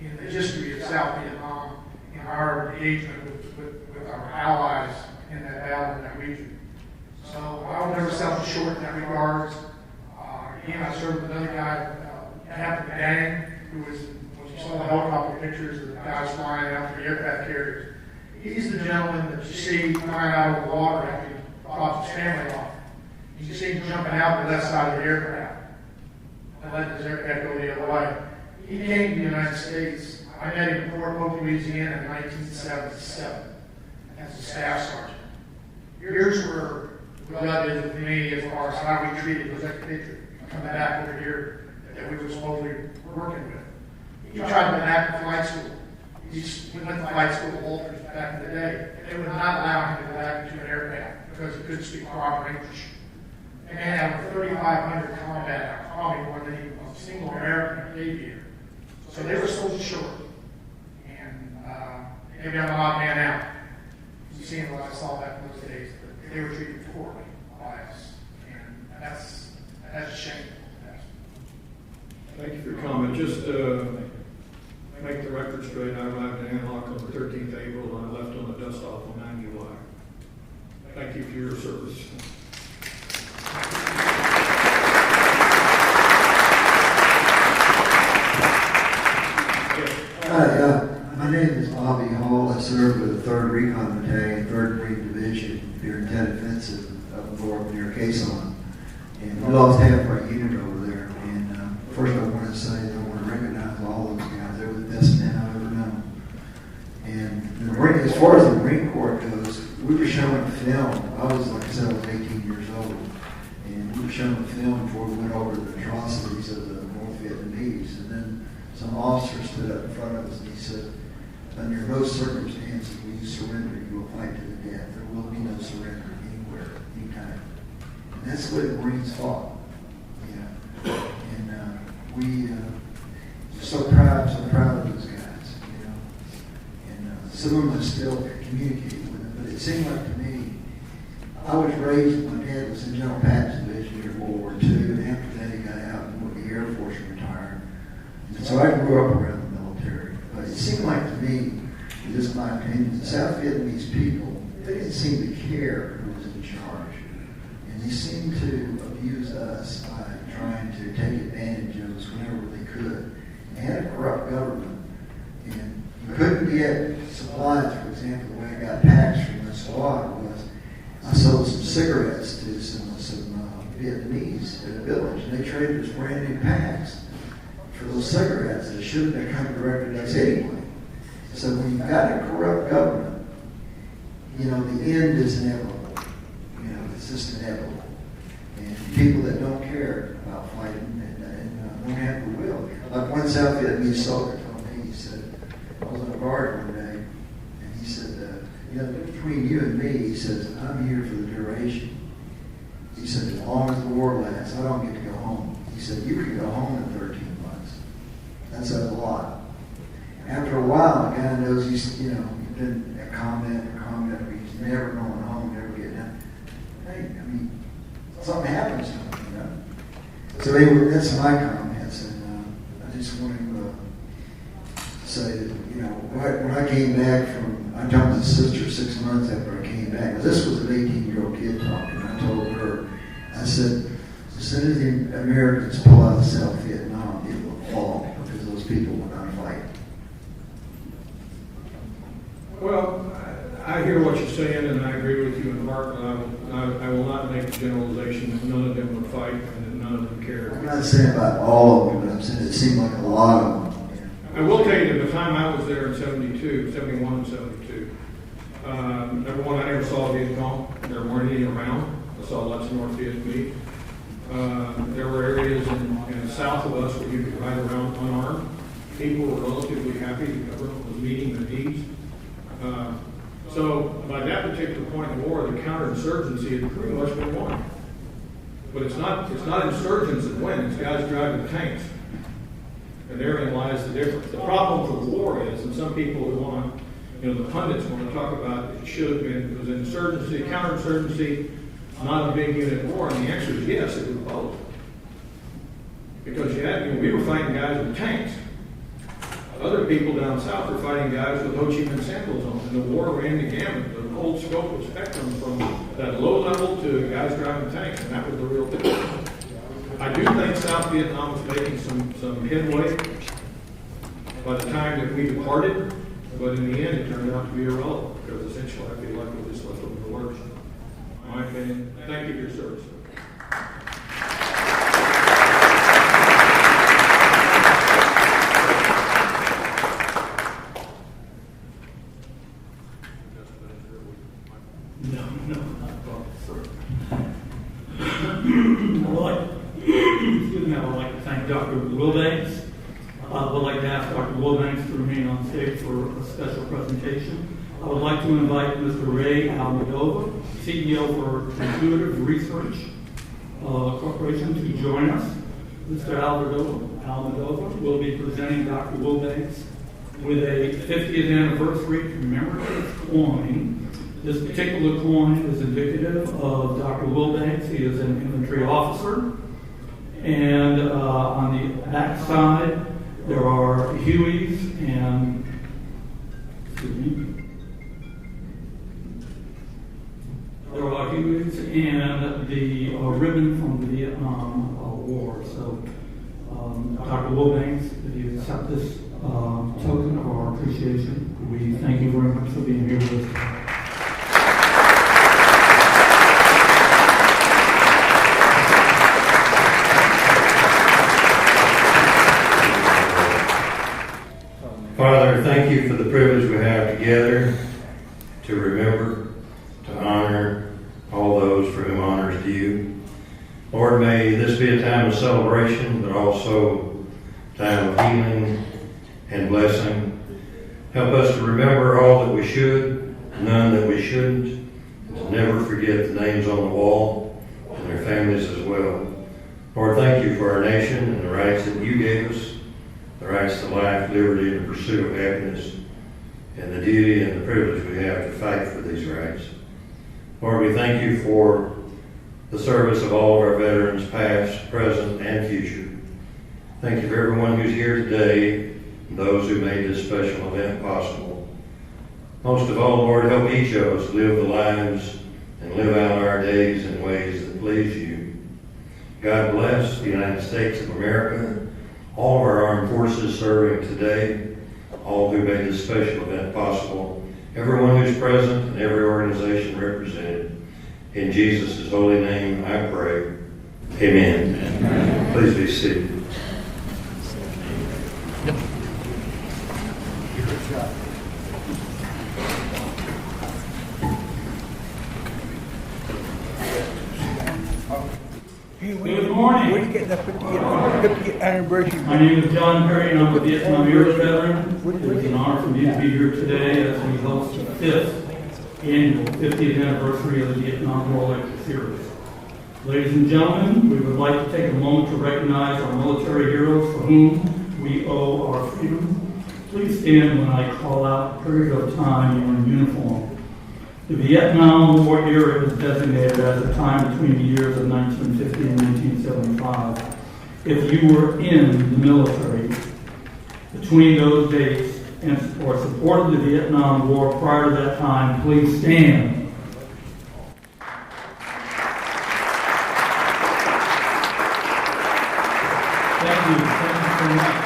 in the history of South Vietnam, in our engagement with our allies in that battle in that region. So I will never sell short in that regard. Again, I served with another guy, Captain Dang, who was, when you saw the helicopter pictures of the guys flying out the aircraft carriers. He's the gentleman that you see flying out of the water after he drops his family off. You see him jumping out the left side of the aircraft and letting his aircraft go the other way. He came to the United States. I met him in Fort Polk, Louisiana in 1977 as a staff sergeant. Here's where God is with me as far as how we treated was that picture coming back over here that we were supposedly working with. He tried to enact flight school. We went to flight school at Walters back in the day. They would not allow him to go back into an aircraft because he couldn't speak proper English. And they had over 3,500 combat hours, probably more than any single American aviator. So they were so short. And maybe I'm an odd man out. You see what I saw back in those days, but they were treated poorly by us. And that's a shame. Thank you for your comment. Just make the record straight. I arrived in Antioch on the 13th of April and I left on the dust off on 9 July. Thank you for your service. Hi, my name is Bobby Hall. I served with the 3rd Recon Battalion, 3rd Marine Division here in Ted Offensive up north near Quezon. And we lost half our unit over there. And first I want to say that I want to recognize all those guys. They were the best men I've ever known. And as far as the Marine Corps goes, we were showing film. I was, like I said, I was 18 years old. And we were showing film before we went over the atrocities of the North Vietnamese. And then some officer stood up in front of us and he said, under most circumstances, when you surrender, you will fight to the death. There will be no surrender anywhere, anytime. And that's the way the Marines fought. And we are so proud of those guys, you know. And some of them I still communicate with them, but it seemed like to me, I was raised, my dad was in General Patton's division during World War II, and after that he got out and went to the Air Force and retired. And so I grew up around the military. But it seemed like to me, just my opinion, the South Vietnamese people, they didn't seem to care who was in charge. And they seemed to abuse us by trying to take advantage of us whenever they could. They had a corrupt government. And you couldn't get supplies, for example, the way I got packs from the squad was, I sold some cigarettes to some Vietnamese at a village, and they traded us brand new packs for those cigarettes that should have been coming directly to us anyway. So when you've got a corrupt government, you know, the end is inevitable. You know, it's just inevitable. And people that don't care about fighting and don't have the will. Like one South Vietnamese soldier told me, he said, I was on a guard one day, and he said, you know, between you and me, he says, I'm here for the duration. He said, as long as the war lasts, I don't get to go home. He said, you can go home in 13 months. That says a lot. After a while, the guy knows he's, you know, been at combat, but he's never going home, never getting out. Hey, I mean, something happens to him, you know. So anyway, that's my comments, and I just wanted to say that, you know, when I came back from, I told my sister 6 months after I came back, 'cause this was an 18-year-old kid talking, I told her, I said, as soon as the Americans pull out of South Vietnam, it will fall, because those people will not fight. Well, I hear what you're saying, and I agree with you and Mark. I will not make the generalization that none of them would fight and that none of them care. I'm not saying about all of them, but I'm saying it seemed like a lot of them. I will tell you that the time I was there in 72, 71 and 72, number one, I never saw Viet Cong. There weren't any around. I saw lots of North Vietnamese. There were areas in the south of us where you could ride around unarmed. People were relatively happy. The government was meeting their needs. So by that particular point in the war, the counterinsurgency had pretty much been won. But it's not insurgents that win, it's guys driving tanks. And therein lies the difference. The problem for the war is, and some people who want to, you know, the pundits want to talk about it should have been, it was insurgency, counterinsurgency, not a big unit war, and the answer is yes, it was both. Because we were fighting guys with tanks. Other people down south are fighting guys with Ho Chi Minh sandals on, and the war ran the gamut, the whole scope of spectrum from that low level to guys driving tanks, and that was the real difference. I do think South Vietnam was making some headway by the time that we departed, but in the end it turned out to be irrelevant, because essentially I feel like we just left them in the lurch. In my opinion, thank you for your service. I would like to thank Dr. Wilbanks. I would like to ask Dr. Wilbanks to remain on stage for a special presentation. I would like to invite Mr. Ray Almadova, CEO for Intuitive Research Corporation, to join us. Mr. Almadova will be presenting Dr. Wilbanks with a 50th anniversary commemorative coin. This particular coin is indicative of Dr. Wilbanks. He is an infantry officer. And on the back side, there are Hueys and, the ribbon from the Vietnam War. So, Dr. Wilbanks, if you accept this token of our appreciation, we thank you very much for being here with us. Father, thank you for the privilege we have together to remember, to honor all those for whom honor is due. Lord, may this be a time of celebration, but also a time of healing and blessing. Help us to remember all that we should, none that we shouldn't, and to never forget the names on the wall and their families as well. Lord, thank you for our nation and the rights that you gave us, the rights to life, liberty, and the pursuit of happiness, and the duty and the privilege we have to fight for these rights. Lord, we thank you for the service of all of our veterans, past, present, and future. Thank you for everyone who's here today and those who made this special event possible. Most of all, Lord, help each of us live the lives and live out our days in ways that please you. God bless the United States of America, all of our armed forces serving today, all who made this special event possible, everyone who's present and every organization represented. In Jesus' holy name I pray. Amen. Please be seated. Good morning. Where do you get that 50th anniversary? My name is John Perry, and I'm a Vietnam era veteran. It is an honor for me to be here today as we host the 5th annual 50th anniversary of the Vietnam War Lecture Series. Ladies and gentlemen, we would like to take a moment to recognize our military heroes for whom we owe our freedom. Please stand when I call out the period of time you are in uniform. The Vietnam War era is designated as a time between the years of 1950 and 1975. If you were in the military between those dates or supported the Vietnam War prior to that time, please stand. Thank you. Thank you so much.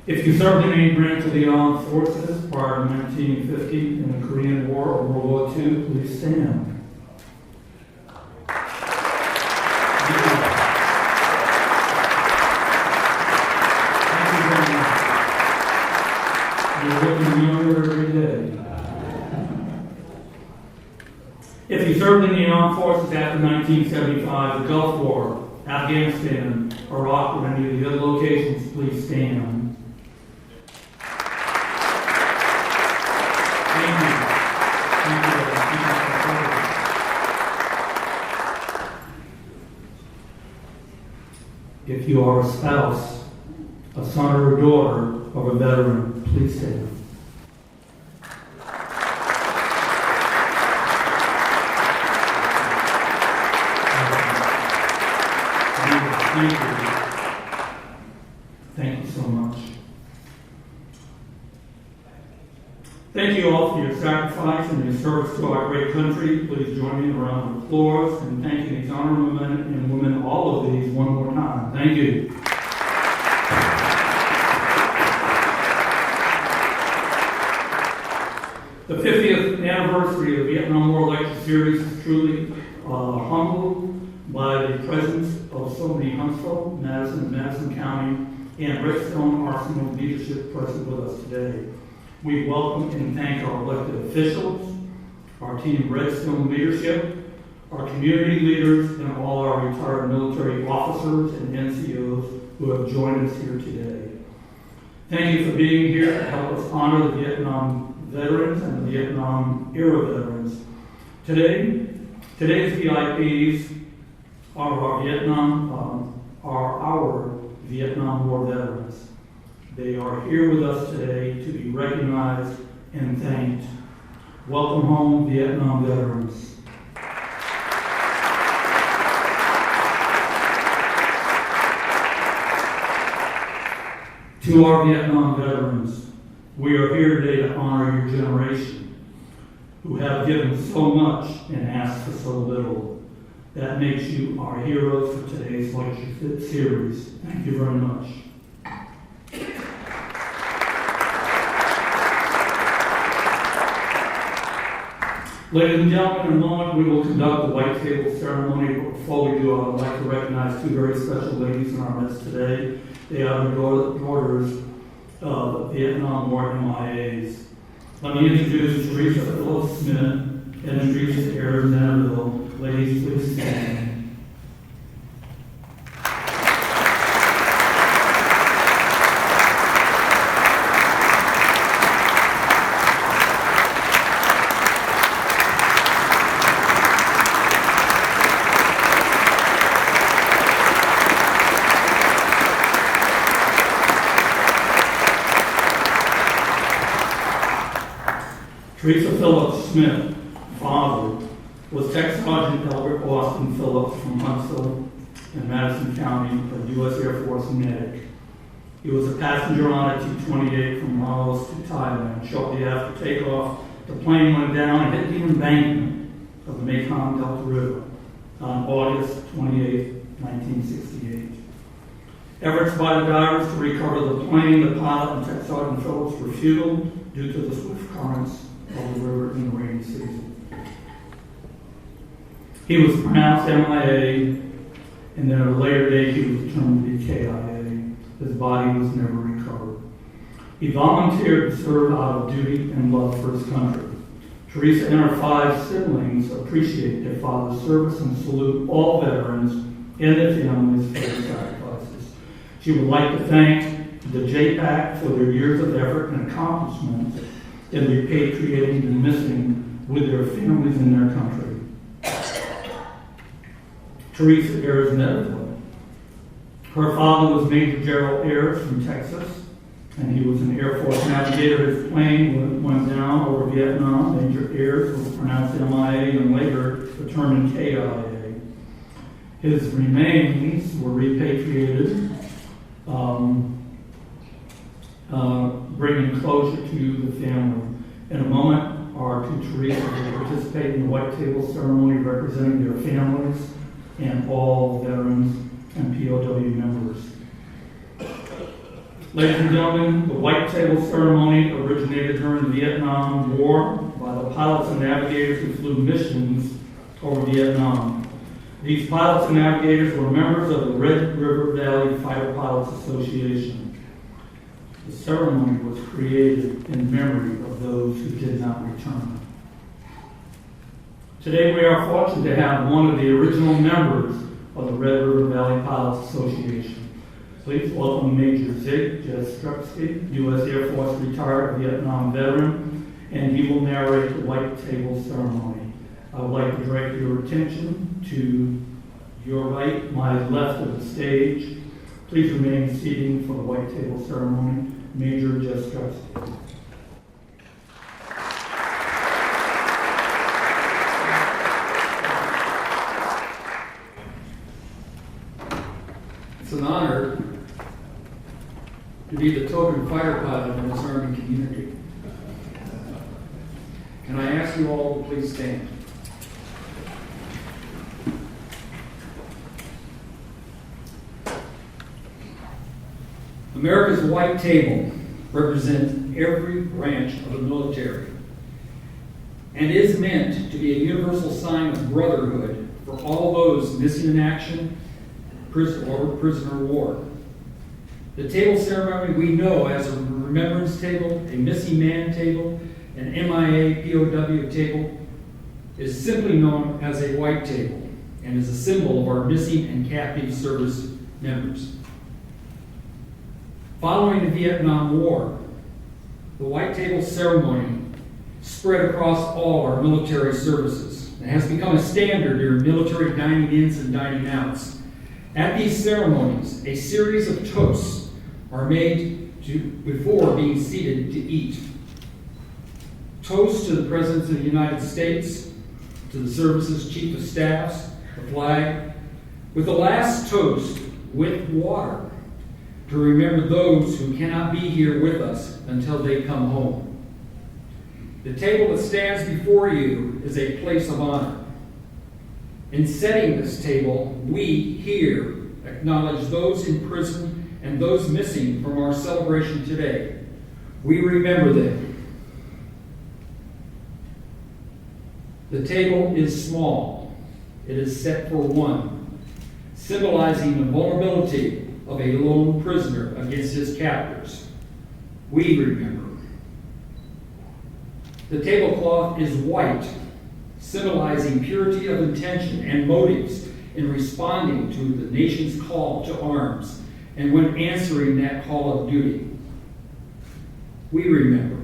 If you served in any branch of the armed forces prior to 1950 in the Korean War or World War II, please stand. You're looking younger every day. If you served in the armed forces after 1975, the Gulf War, Afghanistan, Iraq, or any of the other locations, please stand. Thank you. Thank you. If you are a spouse, a son or a daughter of a veteran, please stand. Thank you. Thank you so much. Thank you all for your sacrifice and your service to our great country. Please join me in a round of applause and thanking these honorable men and women, all of these, one more time. Thank you. The 50th anniversary of the Vietnam War Lecture Series is truly humbled by the presence of so many Huntsville, Madison County, and Reitzell Arsenal leadership present with us today. We welcome and thank our elected officials, our team Redstone leadership, our community leaders, and all our retired military officers and NCOs who have joined us here today. Thank you for being here to help us honor the Vietnam veterans and the Vietnam era veterans. Today's VIPs are our Vietnam War veterans. They are here with us today to be recognized and thanked. Welcome home, Vietnam veterans. To our Vietnam veterans, we are here today to honor your generation who have given so much and asked for so little. That makes you our heroes for today's lecture series. Thank you very much. Ladies and gentlemen, in a moment we will conduct the white table ceremony. But before we do, I would like to recognize two very special ladies in our midst today. They are the daughters of Vietnam War MIAs. Let me introduce Teresa Phillips Smith and Teresa Ayers Nanneville. Ladies, please stand. Teresa Phillips Smith, father, was Tech Sergeant Elbert Austin Phillips from Huntsville in Madison County, a U.S. Air Force medic. He was a passenger on a T-28 from Laos to Thailand. Shortly after takeoff, the plane went down and hit the embankment of the Mekong Delta River on August 28, 1968. Efforts by the divers to recover the plane, the pilot, and Tech Sergeant Phillips were futile due to the swift currents of the river in the rainy season. He was pronounced MIA, and then at a later date he was determined to be KIA. His body was never recovered. He volunteered to serve out of duty and love for his country. Teresa and her 5 siblings appreciate their father's service and salute all veterans and their families for their sacrifices. She would like to thank the JPAC for their years of effort and accomplishments in repatriating the missing with their families in their country. Teresa Ayers Nanneville. Her father was Major Gerald Ayers from Texas, and he was an Air Force navigator. His plane went down over Vietnam. Major Ayers was pronounced MIA and later determined KIA. His remains were repatriated, bringing closure to the family. In a moment, our two Teresas will participate in the white table ceremony representing their families and all veterans and POW members. Ladies and gentlemen, the white table ceremony originated during the Vietnam War by the pilots and navigators who flew missions over Vietnam. These pilots and navigators were members of the Red River Valley Fighter Pilots Association. The ceremony was created in memory of those who did not return. Today we are fortunate to have one of the original members of the Red River Valley Pilots Association. Please welcome Major Zig Jastrzewski, U.S. Air Force retired Vietnam veteran, and he will narrate the white table ceremony. I would like to direct your attention to your right, my left of the stage. Please remain seated for the white table ceremony. Major Jastrzewski. an honor to be the token fighter pilot in this Army community. Can I ask you all to please stand? America's white table represents every branch of the military and is meant to be a universal sign of brotherhood for all those missing in action or prisoner of war. The table ceremony we know as a remembrance table, a missing man table, an MIA POW table is simply known as a white table and is a symbol of our missing and captive service members. Following the Vietnam War, the white table ceremony spread across all our military services and has become a standard during military dining-ins and dining-outs. At these ceremonies, a series of toasts are made before being seated to eat. Toast to the President of the United States, to the service's Chief of Staffs, the flag, with the last toast with water to remember those who cannot be here with us until they come home. The table that stands before you is a place of honor. In setting this table, we here acknowledge those in prison and those missing from our celebration today. We remember them. The table is small. It is set for one, symbolizing the vulnerability of a lone prisoner against his captors. We remember. The tablecloth is white, symbolizing purity of intention and motives in responding to the nation's call to arms and when answering that call of duty. We remember.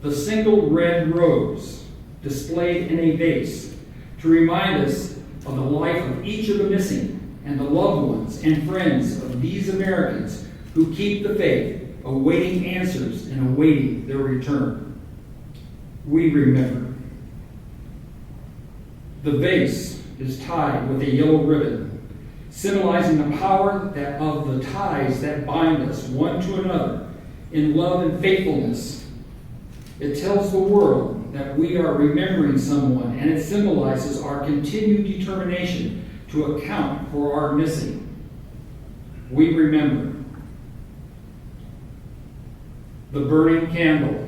The single red rose displayed in a vase to remind us of the life of each of the missing and the loved ones and friends of these Americans who keep the faith, awaiting answers and awaiting their return. We remember. The vase is tied with a yellow ribbon, symbolizing the power of the ties that bind us one to another in love and faithfulness. It tells the world that we are remembering someone, and it symbolizes our continued determination to account for our missing. We remember. The burning candle.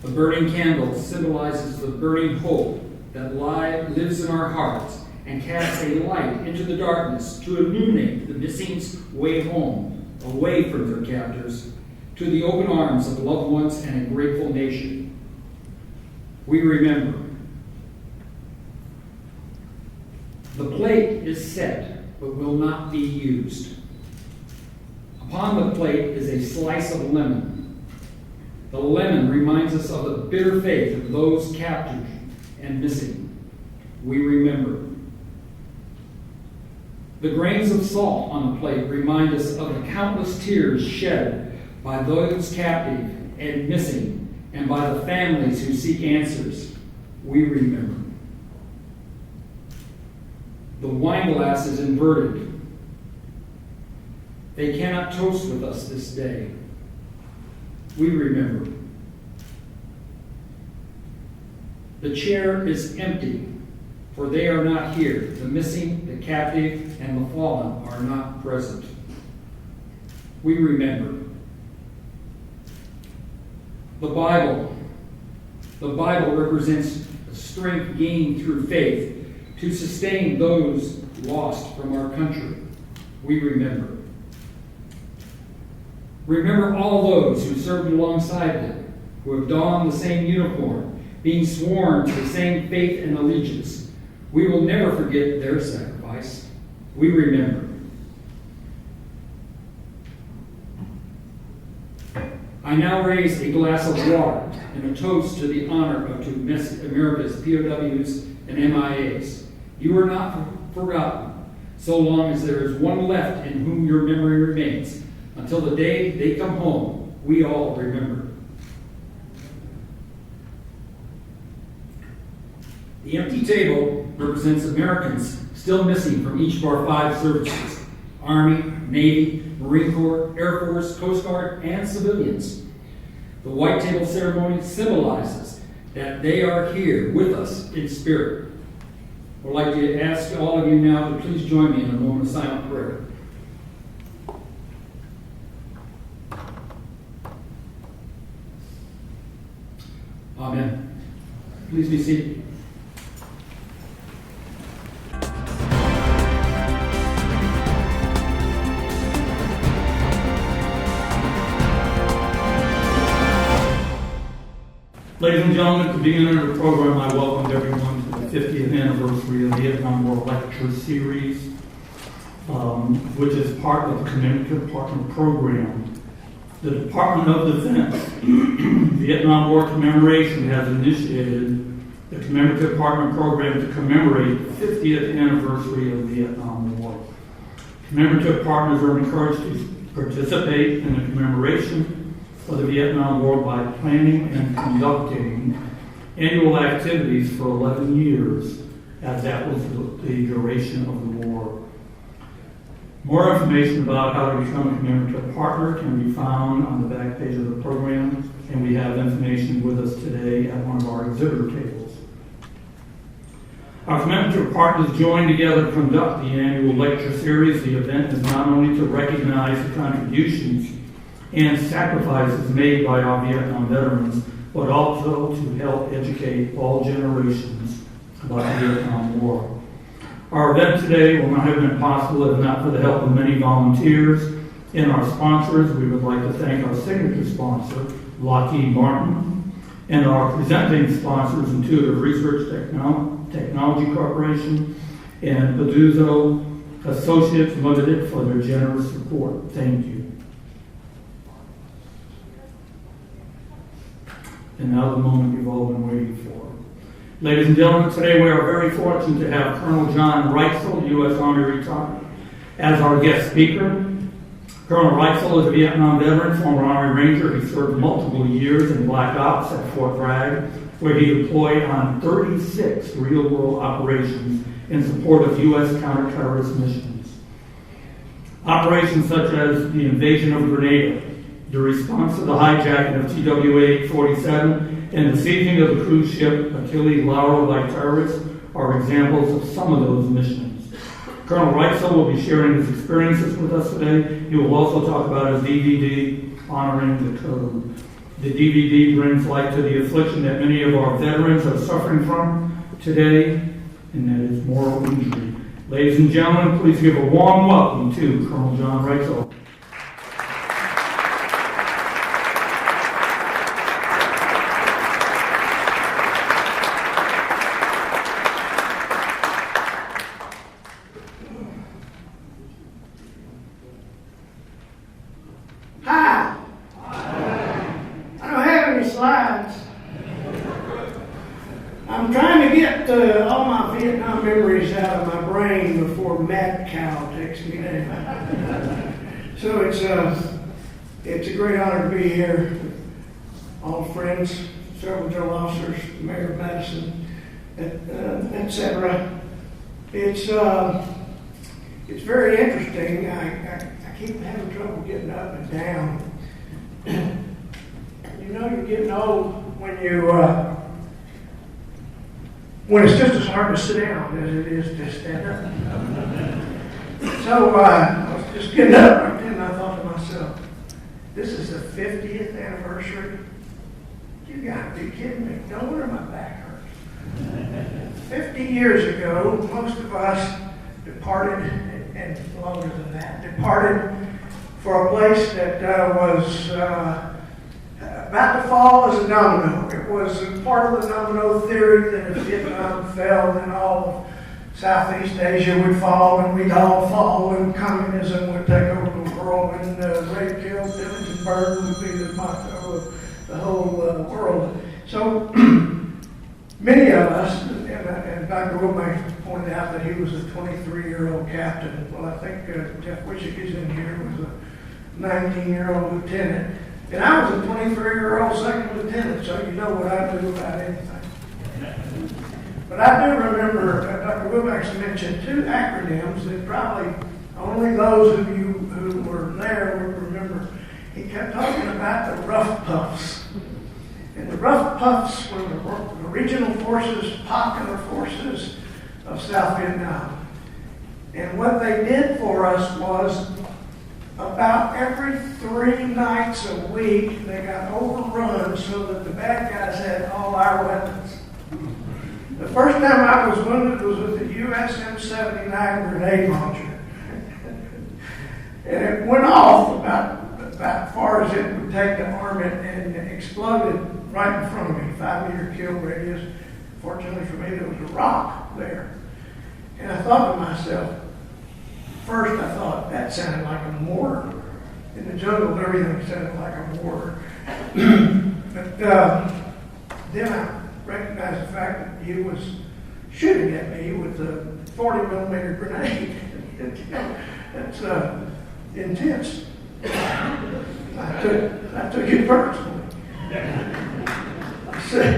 The burning candle symbolizes the burning hope that lives in our hearts and casts a light into the darkness to illuminate the missing's way home, away from their captors, to the open arms of loved ones and a grateful nation. We remember. The plate is set, but will not be used. Upon the plate is a slice of lemon. The lemon reminds us of the bitter faith of those captured and missing. We remember. The grains of salt on the plate remind us of the countless tears shed by those captive and missing, and by the families who seek answers. We remember. The wine glass is inverted. They cannot toast with us this day. We remember. The chair is empty, for they are not here. The missing, the captive, and the fallen are not present. We remember. The Bible represents the strength gained through faith to sustain those lost from our country. We remember. Remember all those who served alongside them, who have donned the same uniform, being sworn to the same faith and allegiance. We will never forget their sacrifice. We remember. I now raise a glass of water and a toast to the honor of America's POWs and MIAs. You are not forgotten, so long as there is one left in whom your memory remains. Until the day they come home, we all remember. The empty table represents Americans still missing from each of our 5 services: Army, Navy, Marine Corps, Air Force, Coast Guard, and civilians. The white table ceremony symbolizes that they are here with us in spirit. I would like to ask all of you now to please join me in a moment of silent prayer. Amen. Please be seated. Ladies and gentlemen, at the beginning of the program, I welcome everyone to the 50th anniversary of the Vietnam War Lecture Series, which is part of the Commemorative Partner Program. The Department of Defense Vietnam War Commemoration has initiated the Commemorative Partner Program to commemorate the 50th anniversary of the Vietnam War. Commemorative partners are encouraged to participate in the commemoration of the Vietnam War by planning and conducting annual activities for 11 years, as that was the duration of the war. More information about how to become a commemorative partner can be found on the back page of the program, and we have information with us today at one of our exhibitor tables. Our commemorative partners join together to conduct the annual lecture series. The event is not only to recognize the contributions and sacrifices made by our Vietnam veterans, but also to help educate all generations about the Vietnam War. Our event today will not have been possible if not for the help of many volunteers and our sponsors. We would like to thank our signature sponsor, Lockheed Martin, and our presenting sponsors, Intuitive Research Technology Corporation and Peduzzo Associates Limited, for their generous support. Thank you. And now the moment you've all been waiting for. Ladies and gentlemen, today we are very fortunate to have Colonel John Reitzell, U.S. Army retired, as our guest speaker. Colonel Reitzell is a Vietnam veteran, former Army Ranger. He served multiple years in Black Ops at Fort Bragg, where he deployed on 36 real-world operations in support of U.S. counter-terrorist missions. Operations such as the invasion of Grenada, the response to the hijacking of TWA-47, and the seizing of the cruise ship Achille Lauro by terrorists are examples of some of those missions. Colonel Reitzell will be sharing his experiences with us today. He will also talk about his DVD, Honoring the Code. The DVD brings light to the affliction that many of our veterans are suffering from today, and that is moral injury. Ladies and gentlemen, please give a warm welcome to Colonel John Reitzell. I'm trying to get all my Vietnam memories out of my brain before Mad Cow takes me down. So it's a great honor to be here with all friends, several drill officers, the Mayor of Madison, etc. It's very interesting. I keep having trouble getting up and down. You know you're getting old when it's just as hard to sit down as it is to stand up. So I was just getting up right then and I thought to myself, this is the 50th anniversary? You gotta be kidding me. No wonder my back hurts. 50 years ago, most of us departed, and longer than that, departed for a place that was about to fall as a domino. It was part of the domino theory that if Vietnam fell, then all of Southeast Asia would fall, and we'd all fall, and communism would take over the world, and rape, kill, pillage, and burden would be the motto of the whole world. So many of us, and Dr. Wilbanks pointed out that he was a 23-year-old captain. Well, I think Jeff Wishick is in here, was a 19-year-old lieutenant. And I was a 23-year-old second lieutenant, so you know what I do about anything. But I do remember Dr. Wilbanks mentioned two acronyms that probably only those of you who were there would remember. He kept talking about the Rough Puffs. And the Rough Puffs were the regional forces, popular forces of South Vietnam. And what they did for us was about every 3 nights a week, they got overrun so that the bad guys had all our weapons. The first time I was wounded was with the USM-79 grenade launcher. And it went off about as far as it would take to arm it, and it exploded right in front of me, 5-meter kill radius. Fortunately for me, there was a rock there. And I thought to myself, first I thought, that sounded like a mortar. In the jungle, everything sounded like a mortar. But then I recognized the fact that he was shooting at me with a 40-millimeter grenade. That's intense. I took it personally. I said,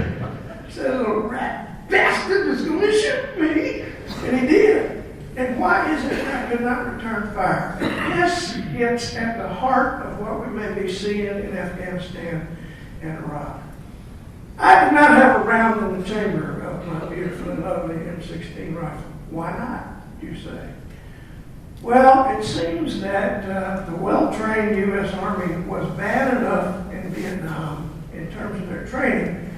little rat bastard is going to shoot me. And he did. And why is it that I could not return fire? This gets at the heart of what we may be seeing in Afghanistan and Iraq. I did not have a round in the chamber of my beautiful and lovely M16 rifle. Why not, you say? Well, it seems that the well-trained U.S. Army was bad enough in Vietnam, in terms of their training,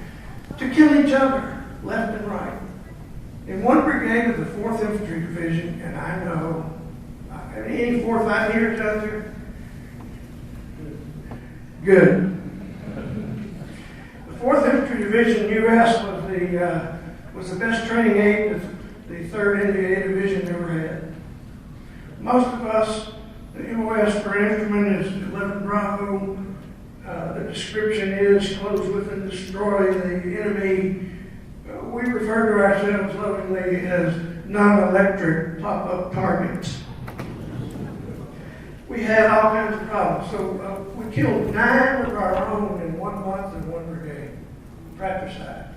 to kill each other, left and right. In one brigade of the 4th Infantry Division, and I know, any 4 or 5 years out there? Good. The 4th Infantry Division, U.S., was the best training aid that the 3rd NVA Division ever had. Most of us, the MOS for instrument is 11 Bravo. The description is close with and destroy the enemy. We refer to ourselves lovingly as non-electric pop-up targets. We had all kinds of problems. So we killed 9 of our own in 1 month in one brigade, fratricide.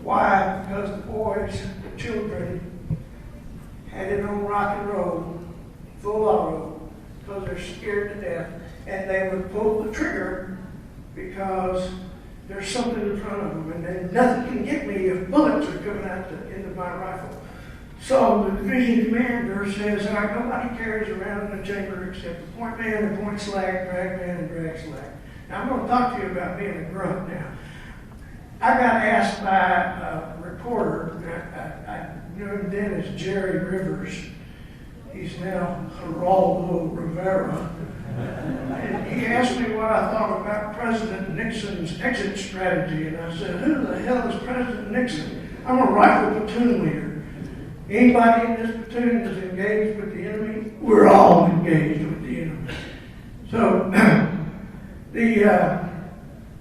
Why? Because the boys, the children, had it on rock and roll, full auto, because they're scared to death, and they would pull the trigger because there's something in front of them, and then nothing can get me if bullets are coming out the end of my rifle. So the division commander says, all right, nobody carries around in the chamber except the point man, the point slack, drag man, and drag slack. Now I'm going to talk to you about being a grunt now. I got asked by a reporter, I knew him then as Jerry Rivers. He's now Geraldo Rivera. And he asked me what I thought about President Nixon's exit strategy. And I said, who the hell is President Nixon? I'm a rifle platoon leader. Anybody in this platoon that's engaged with the enemy, we're all engaged with the enemy. So the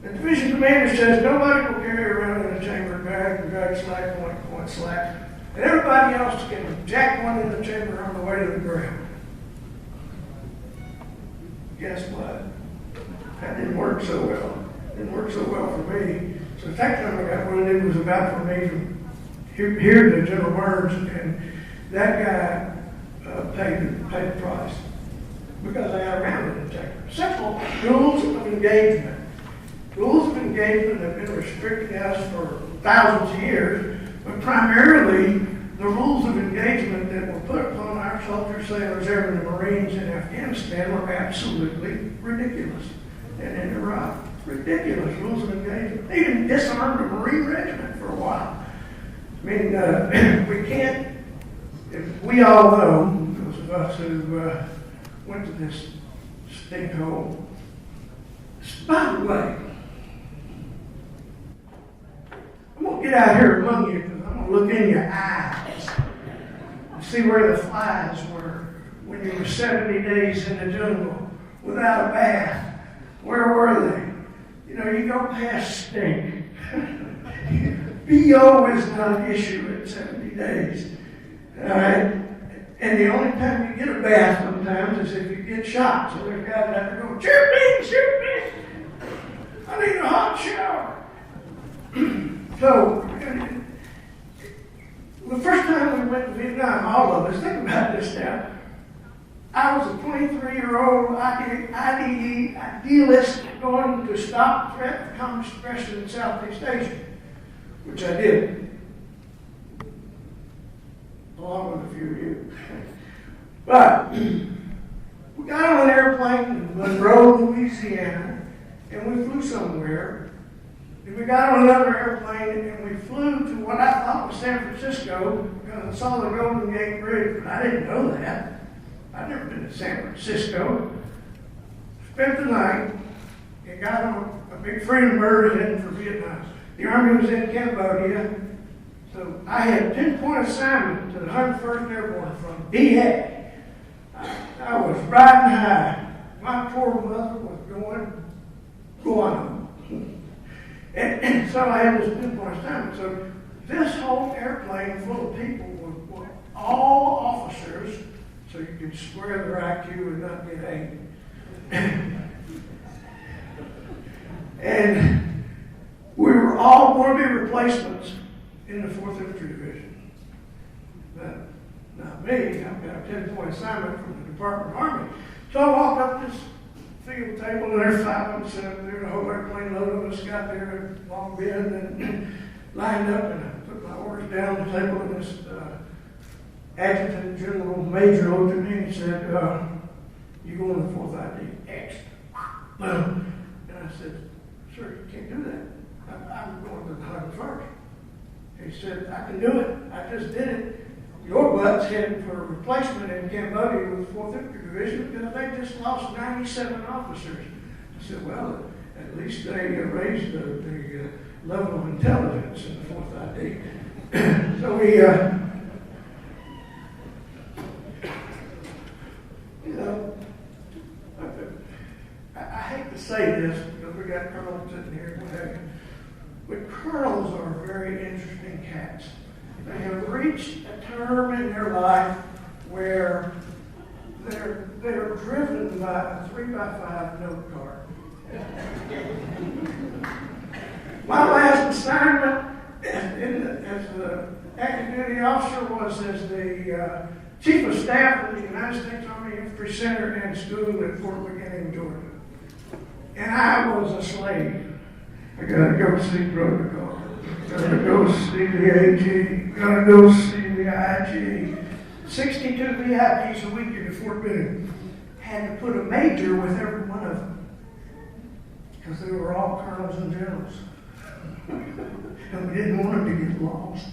division commander says nobody will carry around in the chamber drag slack, point slack. And everybody else can jack one in the chamber on the way to the ground. Guess what? That didn't work so well. Didn't work so well for me. So the second time I got wounded, it was about for me from here to General Burns, and that guy paid the price because I had a round in the chamber. Simple rules of engagement. Rules of engagement have been restricting us for thousands of years. But primarily, the rules of engagement that were put upon our soldiers, sailors, airmen, and Marines in Afghanistan were absolutely ridiculous. And in Iraq, ridiculous rules of engagement. They even disarmed a Marine regiment for a while. I mean, we can't, we all know, those of us who went to this stinkhole. By the way, I'm going to get out here among you because I'm going to look in your eyes and see where the flies were when you were 70 days in the jungle without a bath, Where were they? You know, you go past stink. BO is not an issue at 70 days. All right? And the only time you get a bath sometimes is if you get shot. So there's guys out there going, shoot me. I need a hot shower. So, the first time we went to Vietnam, all of us, think about this now. I was a 23-year-old idealist going to stop the threat of communist aggression in Southeast Asia, which I did, along with a few of you. But we got on an airplane in Monroe, Louisiana, and we flew somewhere. And we got on another airplane and we flew to what I thought was San Francisco because I saw the Golden Gate Bridge, but I didn't know that. I'd never been to San Francisco. Spent the night and got on a big freedom bird heading for Vietnam. The Army was in Cambodia, so I had a 10-point assignment to the 101st Airborne from DA. I was riding high. My poor mother was going on. And so I had this 10-point assignment. So this whole airplane full of people were all officers, so you can square their IQ and not get angry. And we were all going to be replacements in the 4th Infantry Division. But not me. I've got a 10-point assignment from the Department of Army. So I walked up this field table, and there's 5 of us sitting up there. The whole airplane load of us got there at Long Bend and lined up, and I put my orders down on the table, and this Adjutant General Major looked at me and said, you go in the 4th ID X. And I said, sir, you can't do that. I'm going to the 101st. He said, I can do it. I just did it. Your butt's heading for a replacement in Cambodia with the 4th Infantry Division because they just lost 97 officers. I said, well, at least they raised the level of intelligence in the 4th ID. So we, you know, I hate to say this because we got colonels sitting here and what have you, but colonels are very interesting cats. They have reached a term in their life where they're driven by a 3x5 note card. My last assignment as an active duty officer was as the Chief of Staff of the United States Army Infantry Center and School at Fort McKinney, Georgia. And I was a slave. I got to go see protocol. Got to go see the AG. Got to go see the IG. 62 VIPs a week in Fort Benning. Had to put a major with every one of them because they were all colonels and generals. And we didn't want them to get lost.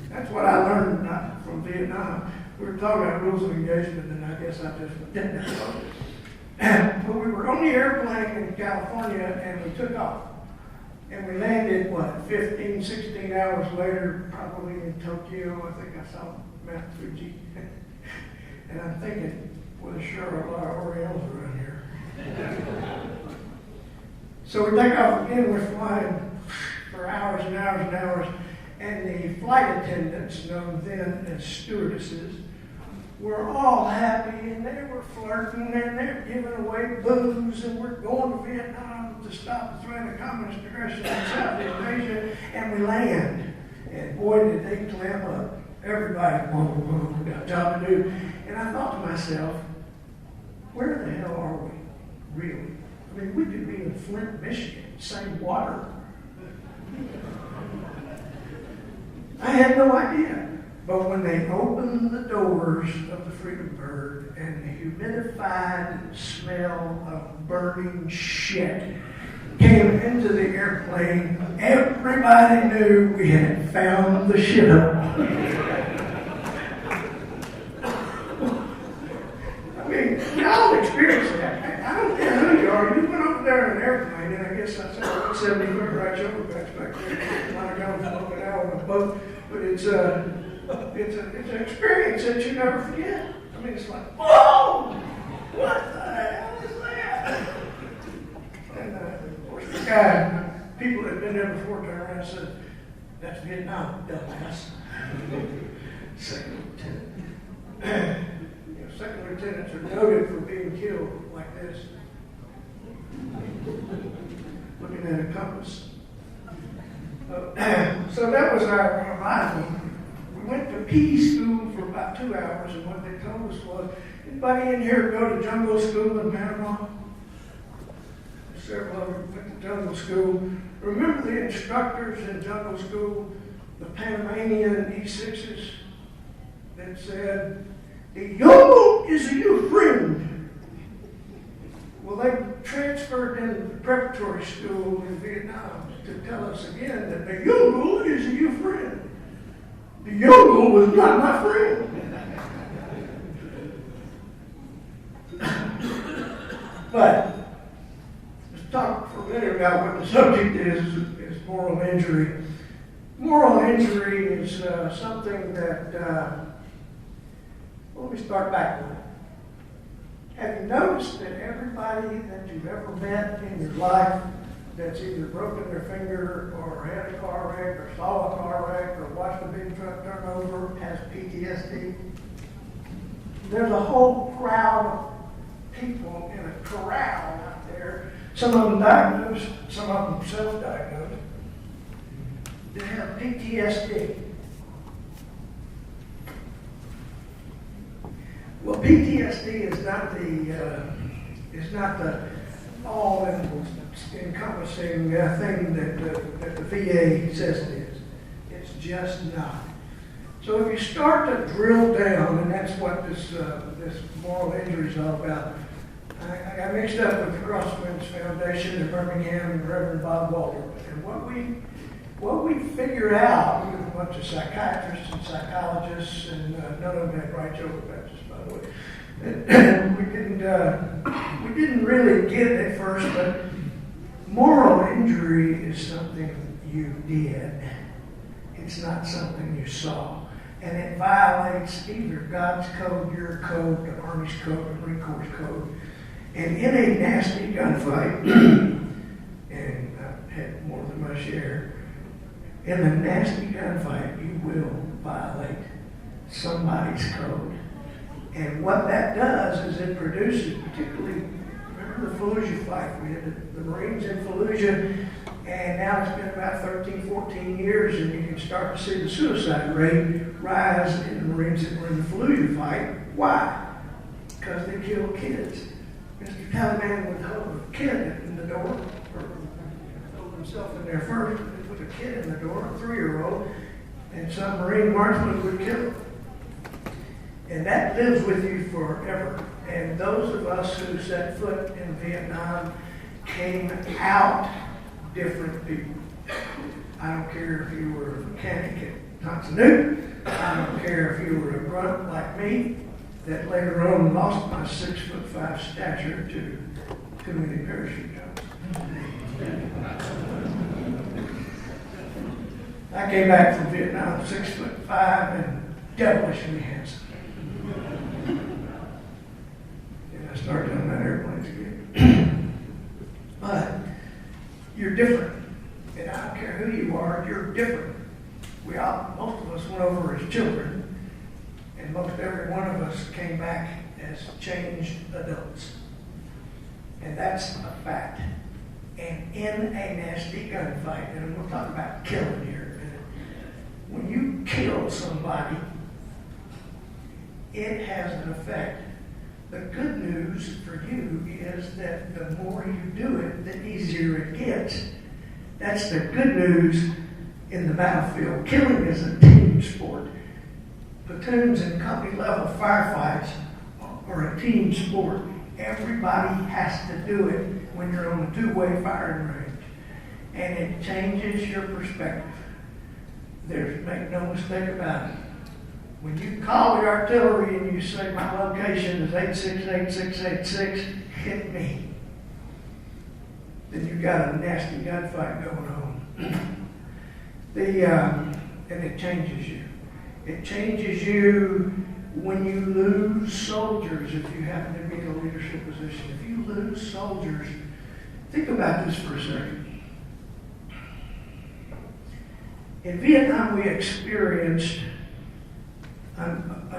That's what I learned from Vietnam. We were talking about rules of engagement, and I guess I just didn't know. But we were on the airplane in California, and we took off. And we landed, 15, 16 hours later, probably in Tokyo. I think I saw Mount Fuji. And I'm thinking, well, there sure are a lot of Orientals around here. So we take off again, we're flying for hours and hours and hours, and the flight attendants, known then as stewardesses, were all happy, and they were flirting, and they were giving away booze, and we're going to Vietnam to stop the threat of communist aggression in Southeast Asia, and we land. And boy, did they clamp up. Everybody, whoa, we got a job to do. And I thought to myself, where the hell are we, really? I mean, we could be in Flint, Michigan, same water. I had no idea. But when they opened the doors of the Freedom Bird and the humidified smell of burning shit came into the airplane, everybody knew we had found the shit up. I mean, y'all experience that. I don't care who you are. You went over there in an airplane, and I guess I saw 170 right shoulder patch back there. A lot of guys smoking out on a boat, but it's an experience that you never forget. I mean, it's like, whoa! What the hell is that? And of course, the guy, people that had been there before turned around and said, that's Vietnam, dumbass. Second lieutenant. Second lieutenants are noted for being killed like this. Looking at a compass. So that was our arrival. We went to PE school for about 2 hours, and what they told us was, anybody in here go to jungle school in Panama? Several of them went to jungle school. Remember the instructors in jungle school, the Panamanian E6s, that said, the jungle is your friend. Well, they transferred into the preparatory school in Vietnam to tell us again that the jungle is your friend. The jungle was not my friend. But let's talk for a minute about what the subject is moral injury. Moral injury is something that, let me start backward. Have you noticed that everybody that you've ever met in your life that's either broken their finger or had a car wreck or saw a car wreck or watched a big truck turn over has PTSD? There's a whole crowd of people in a corral out there, some of them diagnosed, some of them self-diagnosed, that have PTSD. Well, PTSD is not the all-encompassing thing that the VA says it is. It's just not. So if you start to drill down, and that's what this moral injury is all about. I got mixed up with the Crosswinds Foundation in Birmingham and Reverend Bob Walter, and what we figured out with a bunch of psychiatrists and psychologists, and none of them had Reitzell Baptist, by the way. We didn't really get it at first, but moral injury is something you did. It's not something you saw. And it violates either God's code, your code, the Army's code, the Marine Corps' code. And in a nasty gunfight, and I've had more than my share, in a nasty gunfight, you will violate somebody's code. And what that does is it produces, particularly, remember the Fallujah fight? We had the Marines in Fallujah, and now it's been about 13, 14 years, and you can start to see the suicide rate rise in the Marines that were in the Fallujah fight. Why? Because they killed kids. Mr. Taliban would hold a kid in the door, or hold himself in there first, and put a kid in the door, a 3-year-old, and some Marine marksman would kill him. And that lives with you forever. And those of us who set foot in Vietnam came out different people. I don't care if you were a mechanic at Huntsville. I don't care if you were a grunt like me that later on lost my 6'5" stature to too many parachute jumps. I came back from Vietnam 6'5" and devilishly handsome. And I started on that airplanes again. But you're different. And I don't care who you are, you're different. Most of us went over as children, and most every one of us came back as changed adults. And that's a fact. And in a nasty gunfight, and we'll talk about killing here in a minute, when you kill somebody, it has an effect. The good news for you is that the more you do it, the easier it gets. That's the good news in the battlefield. Killing is a team sport. Platoons and company level firefights are a team sport. Everybody has to do it when you're on a two-way firing range. And it changes your perspective. Make no mistake about it. When you call the artillery and you say, my location is 868686, hit me. Then you've got a nasty gunfight going on. And it changes you. It changes you when you lose soldiers, if you happen to be in a leadership position, if you lose soldiers, think about this for a second. In Vietnam, we experienced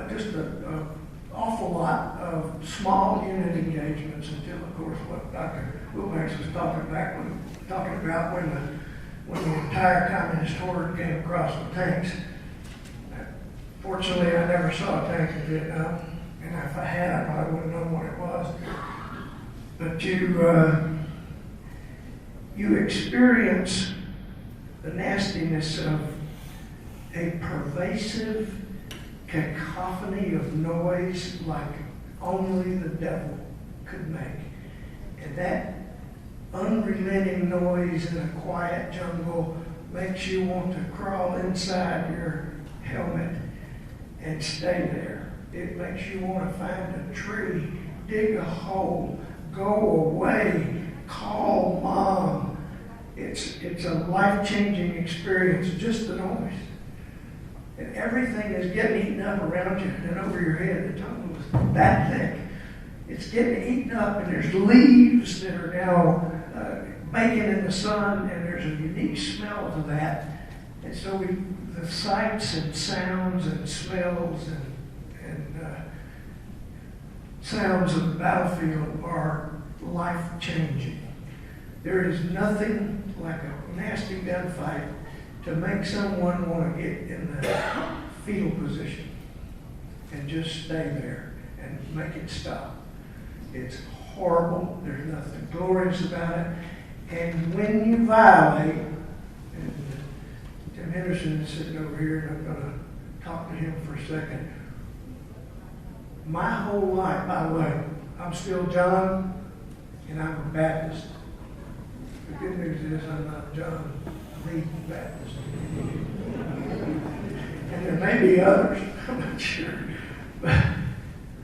just an awful lot of small unit engagements until, of course, what Dr. Wilbanks was talking about when the entire communist horde came across the tanks. Fortunately, I never saw a tank in Vietnam, and if I had, I probably wouldn't have known what it was. But you experience the nastiness of a pervasive cacophony of noise like only the devil could make. And that unrelenting noise in a quiet jungle makes you want to crawl inside your helmet and stay there. It makes you want to find a tree, dig a hole, go away, call mom. It's a life-changing experience, just the noise. And everything is getting eaten up around you and over your head. The jungle is that thick. It's getting eaten up, and there's leaves that are now baking in the sun, and there's a unique smell to that. And so the sights and sounds and smells and sounds of the battlefield are life-changing. There is nothing like a nasty gunfight to make someone want to get in the fetal position and just stay there and make it stop. It's horrible. There's nothing glorious about it. And when you violate, and Tim Henderson is sitting over here, and I'm going to talk to him for a second. My whole life, by the way, I'm still John, and I'm a Baptist. The good news is I'm not John Lee Baptist. And there may be others, I'm not sure. But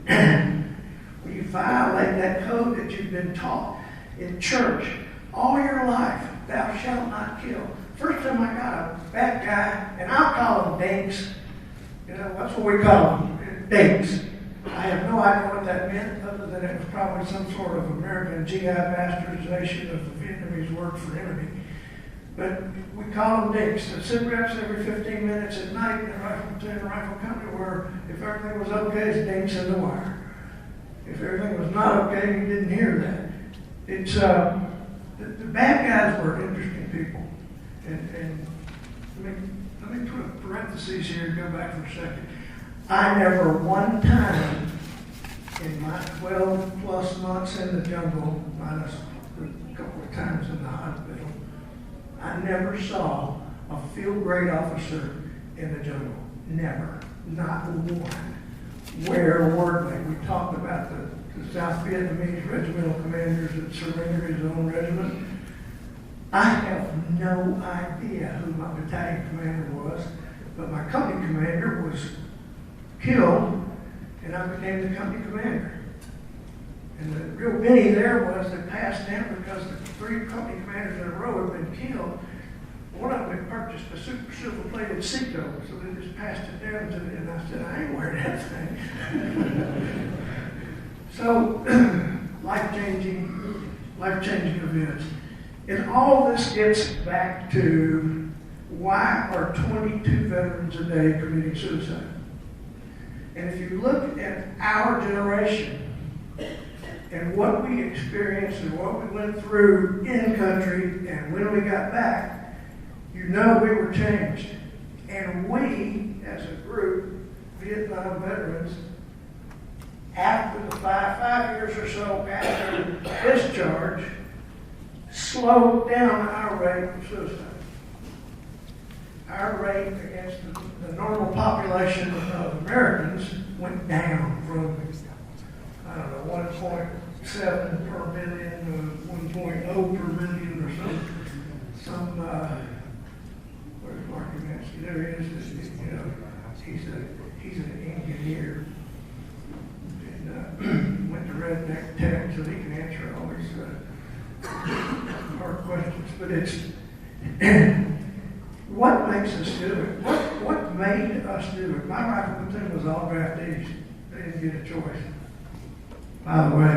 when you violate that code that you've been taught in church all your life, thou shalt not kill. First time I got a bad guy, and I'll call them dinks. You know, that's what we call them, dinks. I have no idea what that meant, other than it was probably some sort of American GI bastardization of the Vietnamese word for enemy. But we call them dinks. The sit reps every 15 minutes at night in the rifle company where if everything was okay, it's dinks in the wire. If everything was not okay, you didn't hear that. It's the bad guys were interesting people. And let me put a parentheses here and go back for a second. I never one time in my 12 plus months in the jungle, minus a couple of times in the hospital, I never saw a field grade officer in the jungle. Never. Not one. Where were they? We talked about the South Vietnamese regimental commanders that surrendered his own regiment. I have no idea who my battalion commander was, but my company commander was killed, and I became the company commander. And the real Benny there was that passed down because the 3 company commanders in a row had been killed. One of them had purchased a super silver-plated Seacoat, so they just passed it down to me, and I said, I ain't wearing that thing. So, life-changing events. And all this gets back to why are 22 veterans a day committing suicide? And if you look at our generation and what we experienced and what we went through in country and when we got back, you know we were changed. And we, as a group, Vietnam veterans, after the five years or so after discharge, slowed down our rate of suicide. Our rate against the normal population of Americans went down from, 1.7 per million to 1.0 per million or some where's Mark Umansky? There he is. He's an engineer. And went to Redneck Tech so he can answer all these hard questions. But it's what makes us do it? What made us do it. My rifle platoon was all draftees. They didn't get a choice. By the way,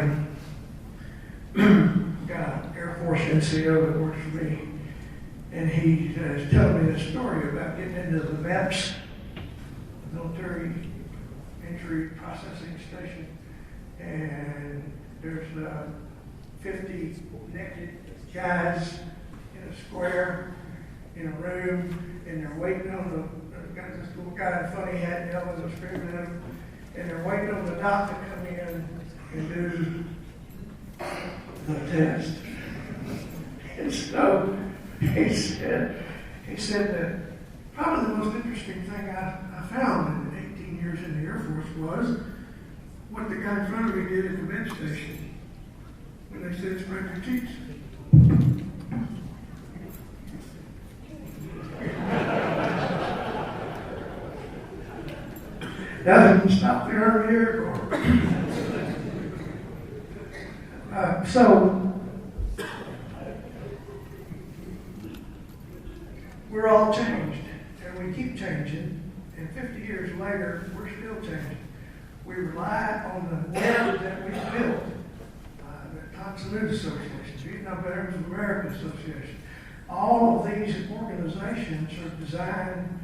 got an Air Force NCO that works for me, and he is telling me this story about getting into the MEPS, Military Entry Processing Station, and there's 50 naked guys in a square in a room, and they're waiting on got this little guy in a funny hat yelling and screaming at him, and they're waiting on the doc to come in and do the test. And so he said that probably the most interesting thing I found in 18 years in the Air Force was what the guy in front of me did at the med station when they said spread your cheeks. That didn't stop the Army Air Corps. So we're all changed, and we keep changing. And 50 years later, we're still changing. We rely on the web that we built, the Huntsville Association, Vietnam Veterans of America Association. All of these organizations are designed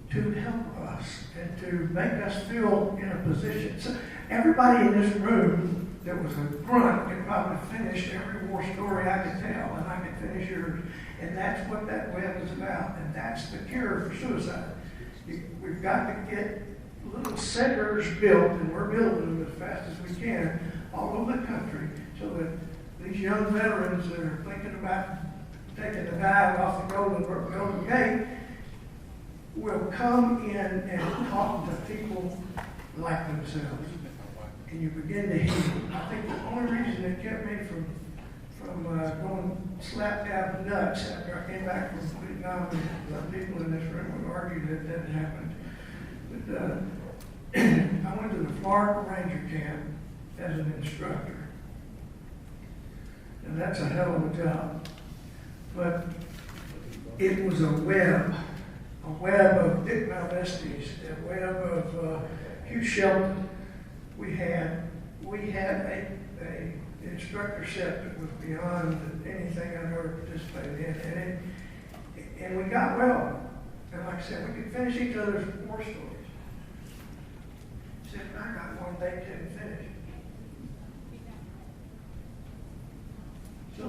to help us and to make us feel in a position. So everybody in this room that was a grunt could probably finish every war story I could tell, and I could finish yours. And that's what that web is about, and that's the cure for suicide. We've got to get little centers built, and we're building them as fast as we can all over the country, so that these young veterans that are thinking about taking the dive off the Golden Gate will come in and talk to people like themselves, and you begin to heal. I think the only reason it kept me from going slap dab nuts after I came back from Vietnam, and people in this room would argue that that happened. But I went to the Florida Ranger Camp as an instructor, and that's a hell of a job. But it was a web of Dick Malvestis, a web of Hugh Shelton. We had a instructor set that was beyond anything I've ever participated in, and we got well. And like I said, we could finish each other's war stories. Except I got one they didn't finish. So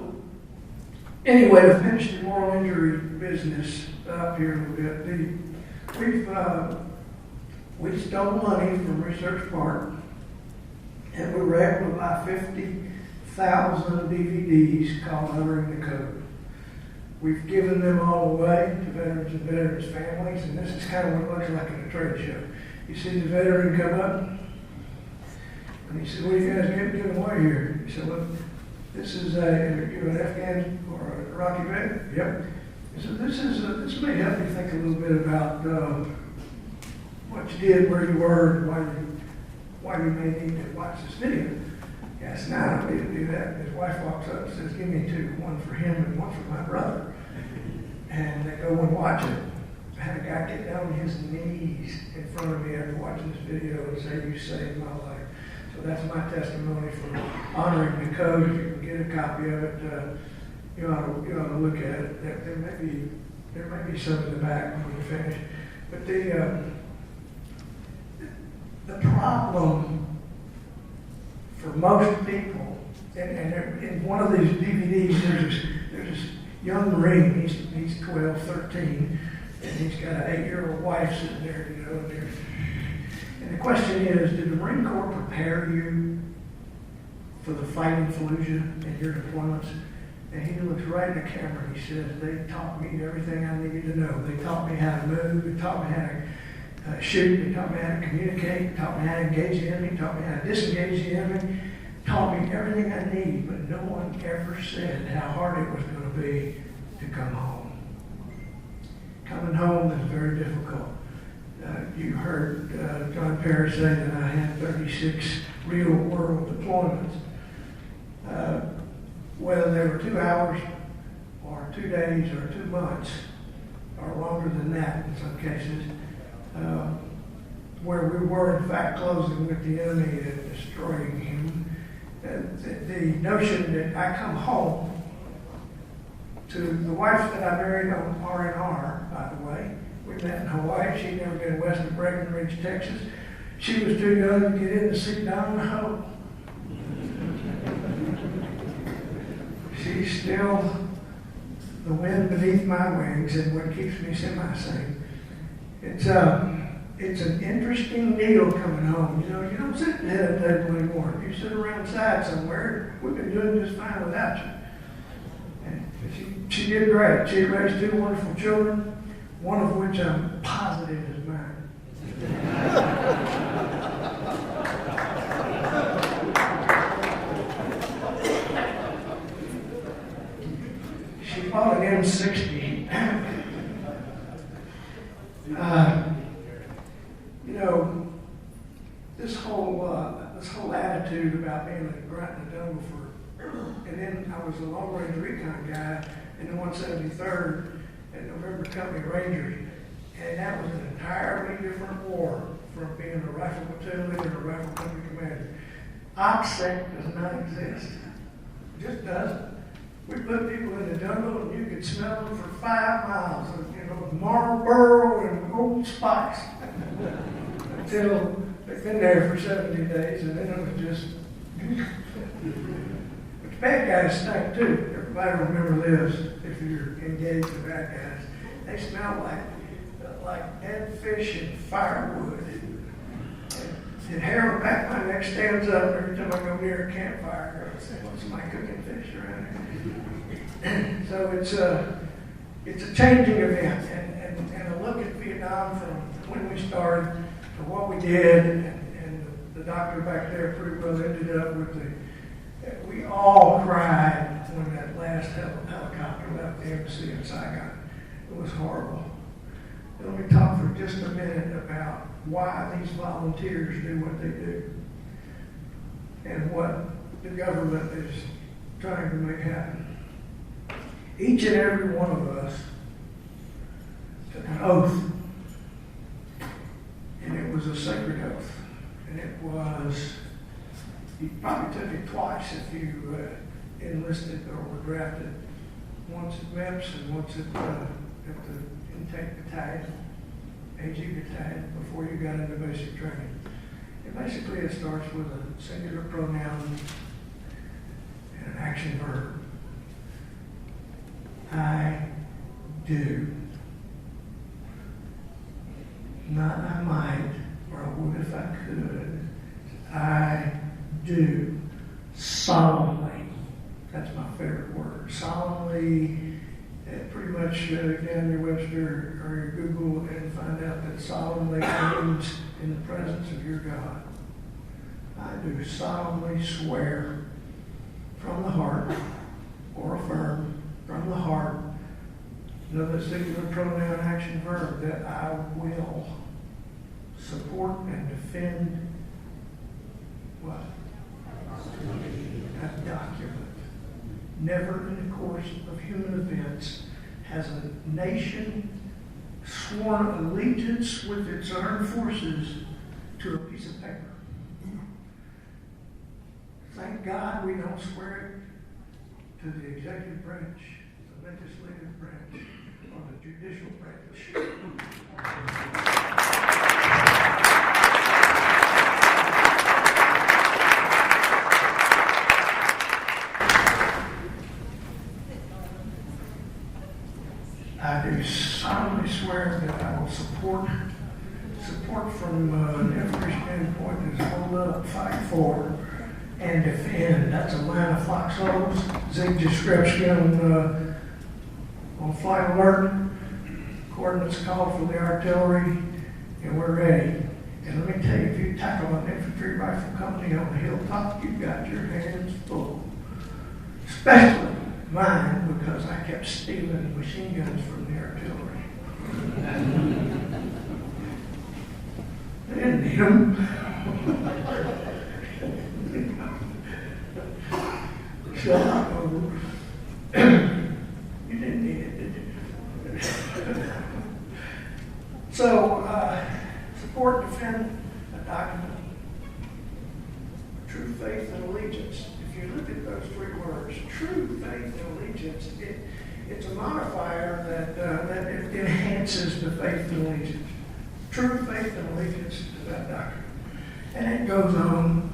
anyway, to finish the moral injury business up here a little bit, we stole money from Research Park, and we were able to buy 50,000 DVDs called Honoring the Code. We've given them all away to veterans and veterans' families, and this is kind of what it looks like at a trade show. You see the veteran come up, and he said, "What are you guys giving away here?" He said, "Well, this is are you an Afghan or a Iraqi vet?" "Yep." He said, "This may help you think a little bit about what you did, where you were, and why you may need to watch this video." Yes, now I don't need to do that. His wife walks up and says, "Give me two, one for him and one for my brother." And they go and watch it. I had a guy get down on his knees in front of me after watching this video and say, "You saved my life." So that's my testimony for honoring the code. If you can get a copy of it, you ought to look at it. There may be some in the back when we finish. But the problem for most people, and in one of these DVDs, there's this young Marine. He's 12, 13, and he's got an 8-year-old wife sitting there, and the question is, did the Marine Corps prepare you for the fight in Fallujah and your deployments? And he looks right at the camera and he says, "They taught me everything I needed to know. They taught me how to move. They taught me how to shoot. They taught me how to communicate. They taught me how to engage the enemy. Taught me how to disengage the enemy. Taught me everything I need." But no one ever said how hard it was going to be to come home. Coming home is very difficult. You heard John Parrish say that I had 36 real-world deployments. Whether they were 2 hours or 2 days or 2 months or longer than that in some cases, where we were in fact closing with the enemy and destroying him. The notion that I come home to the wife that I married on R&R, by the way. We met in Hawaii. She'd never been west of Breckenridge, Texas. She was too young to get in to see Don Hope. She's still the wind beneath my wings and what keeps me semi-sane. It's an interesting deal coming home. You know, you don't sit at the head of the table anymore. You sit around the side somewhere. We've been doing just fine without you. And she did great. She raised two wonderful children, one of which I'm positive is mine. She bought an M60. You know, this whole attitude about being a grunt in the jungle and then I was a long-range recon guy in the 173rd at November Company Rangers, and that was an entirely different war from being a rifle platoon leader and a rifle company commander. OPSEC does not exist. It just doesn't. We put people in the jungle and you could smell them for 5 miles of, Marlboro and Old Spice until they've been there for 70 days, and then it was just. But the bad guys stink too. Everybody remember this if you're engaged with bad guys. They smell like dead fish and firewood. And hair on the back of my neck stands up every time I go near a campfire. I say, well, somebody cooking fish around here. So it's a changing event, and a look at Vietnam from when we started to what we did, and the doctor back there pretty well ended up with we all cried when that last helicopter left the embassy in Saigon. It was horrible. Let me talk for just a minute about why these volunteers do what they do and what the government is trying to make happen. Each and every one of us took an oath, and it was a sacred oath, and it was, you probably took it twice if you enlisted or were drafted, once at MEPS and once at the intake battalion, AG battalion, before you got into basic training. And basically it starts with a singular pronoun and an action verb. I do. Not I might, or I would if I could. I do. Solemnly. That's my favorite word. Solemnly. Pretty much go down your Webster or your Google and find out that solemnly means in the presence of your God. I do solemnly swear from the heart or affirm from the heart, another singular pronoun action verb, that I will support and defend what? A document. Never in the course of human events has a nation sworn allegiance with its armed forces to a piece of paper. Thank God we don't swear it to the executive branch, the legislative branch, or the judicial branch. I do solemnly swear that I will support from an infantry standpoint is hold up, fight for, and defend. That's a line of foxholes. Zig Jastrzewski on flight alert. Coordinates called for the artillery, and we're ready. And let me tell you, if you tackle an infantry rifle company on the hilltop, you've got your hands full. Especially mine, because I kept stealing machine guns from the artillery. They didn't need them. Shut up, over. You didn't need it, did you? So, support, defend a document. True faith and allegiance. If you look at those three words, true faith and allegiance, it's a modifier that it enhances the faith and allegiance. True faith and allegiance to that document. And it goes on,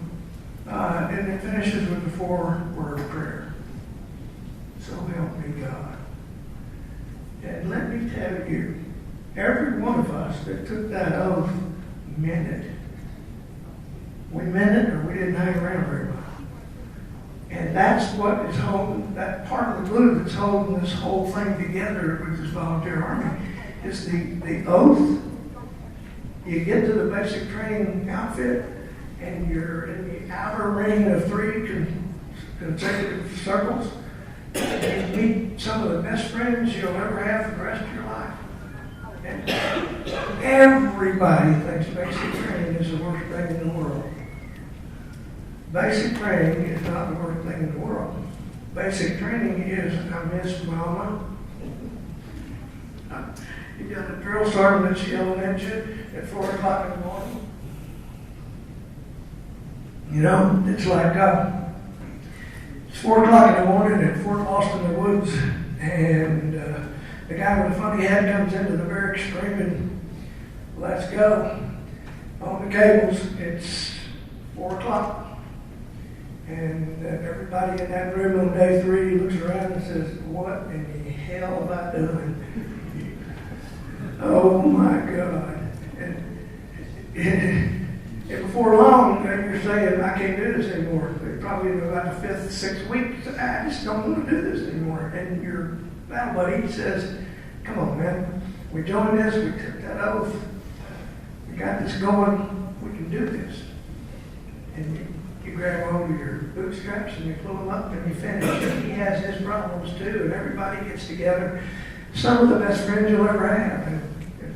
and it finishes with the 4-word prayer. So help me God. And let me tell you, every one of us that took that oath meant it. We meant it, or we didn't hang around very well. And that's what is holding, that part of the glue that's holding this whole thing together with this volunteer army is the oath. You get to the basic training outfit, and you're in the outer ring of 3 consecutive circles. And you meet some of the best friends you'll ever have for the rest of your life. And everybody thinks basic training is the worst thing in the world. Basic training is not the worst thing in the world. Basic training is, I miss Mama. You got a drill sergeant that's yelling at you at 4 o'clock in the morning. You know, it's like it's 4 o'clock in the morning at Fort Lost in the Woods, and the guy with the funny head comes into the barracks screaming, "Let's go." On the cables, it's 4 o'clock. And everybody in that room on day 3 looks around and says, "What in the hell have I done?" Oh my God. And before long, you're saying, "I can't do this anymore." Probably in about the 5th, 6th week, "I just don't want to do this anymore." And your battle buddy says, "Come on, man. We joined this. We took that oath. We got this going. We can do this." And you grab hold of your bootstraps and you pull them up and you finish. And he has his problems too, and everybody gets together. Some of the best friends you'll ever have. And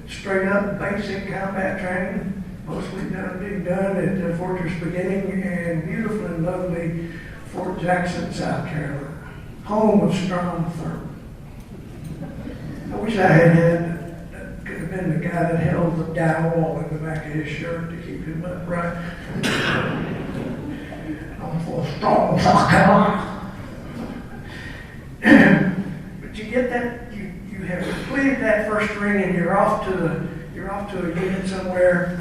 straight up basic combat training, mostly being done at Fortress Beginning and beautiful and lovely Fort Jackson, South Carolina, home of strong thurman. I wish I had could have been the guy that held the dowel in the back of his shirt to keep him upright. I'm for strong South Carolina. But you get that, you have completed that first ring, and you're off to a unit somewhere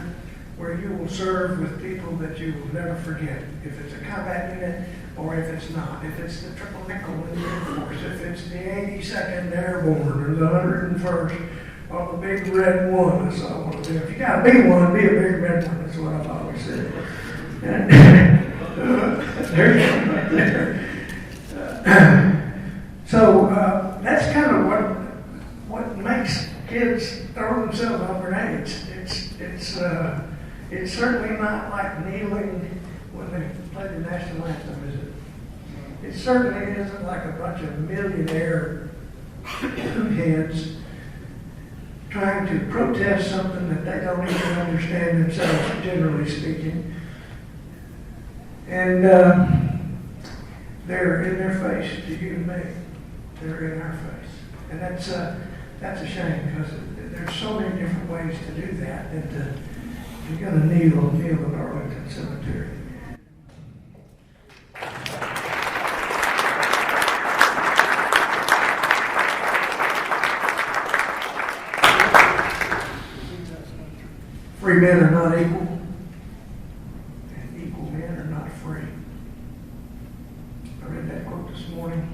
where you will serve with people that you will never forget. If it's a combat unit or if it's not. If it's the Triple Nickel in the Air Force, if it's the 82nd Airborne or the 101st or the Big Red One, that's all I want to do. If you got to be one, be a Big Red One. That's what I've always said. There's one right there. So that's kind of what makes kids throw themselves on grenades. It's certainly not like kneeling when they play the national anthem, is it? It certainly isn't like a bunch of millionaire heads trying to protest something that they don't even understand themselves, generally speaking. And they're in their face to you and me. They're in our face. And that's a shame, because there's so many different ways to do that. And you're going to kneel in Arlington Cemetery. Free men are not equal, and equal men are not free. I read that quote this morning,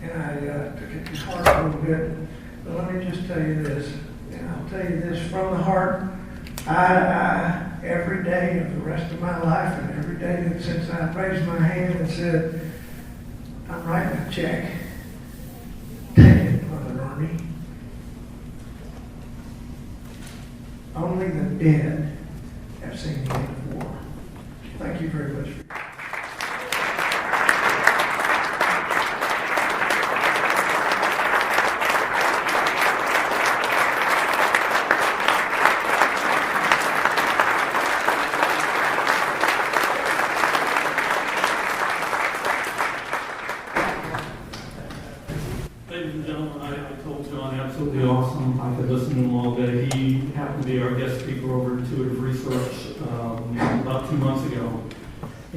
and I took it to heart a little bit. But let me just tell you this, and I'll tell you this from the heart. I every day of the rest of my life, and every day that since I raised my hand and said, "I'm writing a check, take it, Mother Army." Only the dead have seen the end of war. Thank you very much. Ladies and gentlemen, I told John John, absolutely awesome. I could listen to him all day. He happened to be our guest speaker over Intuitive Research about 2 months ago.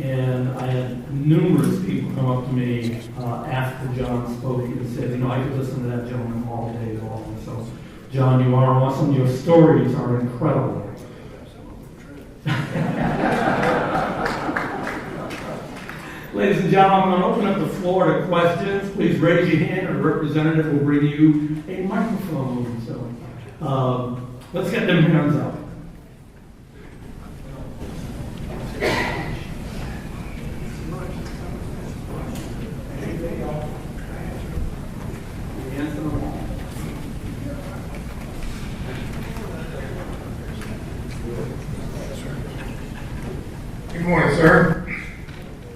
And I had numerous people come up to me after John spoke and said, you know, I could listen to that gentleman all day long. So, John, you are awesome. Your stories are incredible. Ladies and gentlemen, I'm going to open up the floor to questions. Please raise your hand, and a representative will bring you a microphone. So, let's get them hands up. Good morning, sir.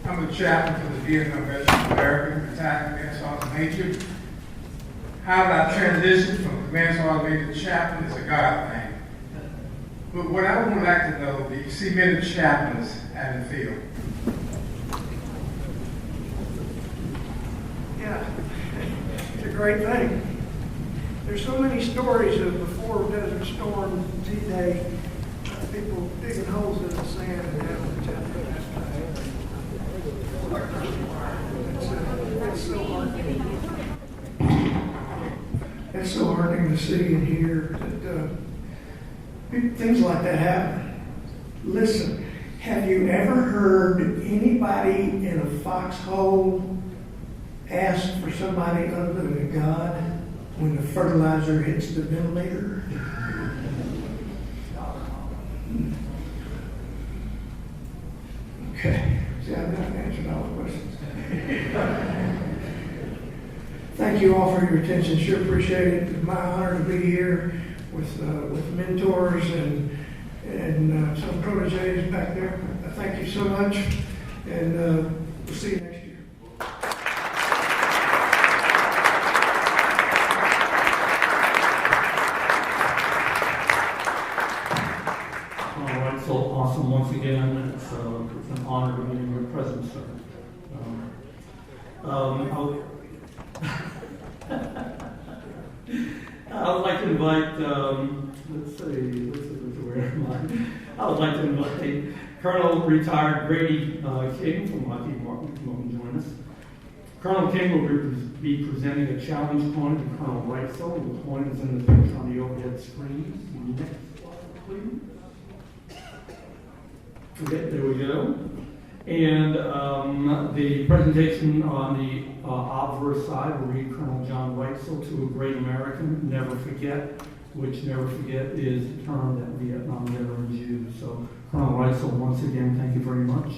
I'm the chaplain for the Vietnam Veterans of America, retired Command Sergeant Major. How did I transition from Command Sergeant Major to chaplain is a God thing. But what I would like to know, do you see many chaplains out in the field? Yeah, it's a great thing. There's so many stories of before Desert Storm D-Day, people digging holes in the sand and having to tell them that's it's so heartening. It's so heartening to see and hear that things like that happen. Listen, have you ever heard anybody in a foxhole ask for somebody other than God when the fertilizer hits the ventilator? Okay. See, I've not answered all the questions. Thank you all for your attention. Sure appreciate it. It's my honor to be here with mentors and some proteges back there. Thank you so much, and we'll see you next year. So awesome once again. It's an honor to be in your presence, sir. I would like to invite, where am I? I would like to invite Colonel Retired Grady King from Lockheed Martin to come up and join us. Colonel King will be presenting a challenge coin to Colonel Reitzell. The coin is in the picture on the overhead screen. Next slide, please. Okay, there we go. And the presentation on the obverse side will read Colonel John Reitzell, to a great American, never forget, which never forget is the term that Vietnam veterans use. So, Colonel Reitzell, once again, thank you very much.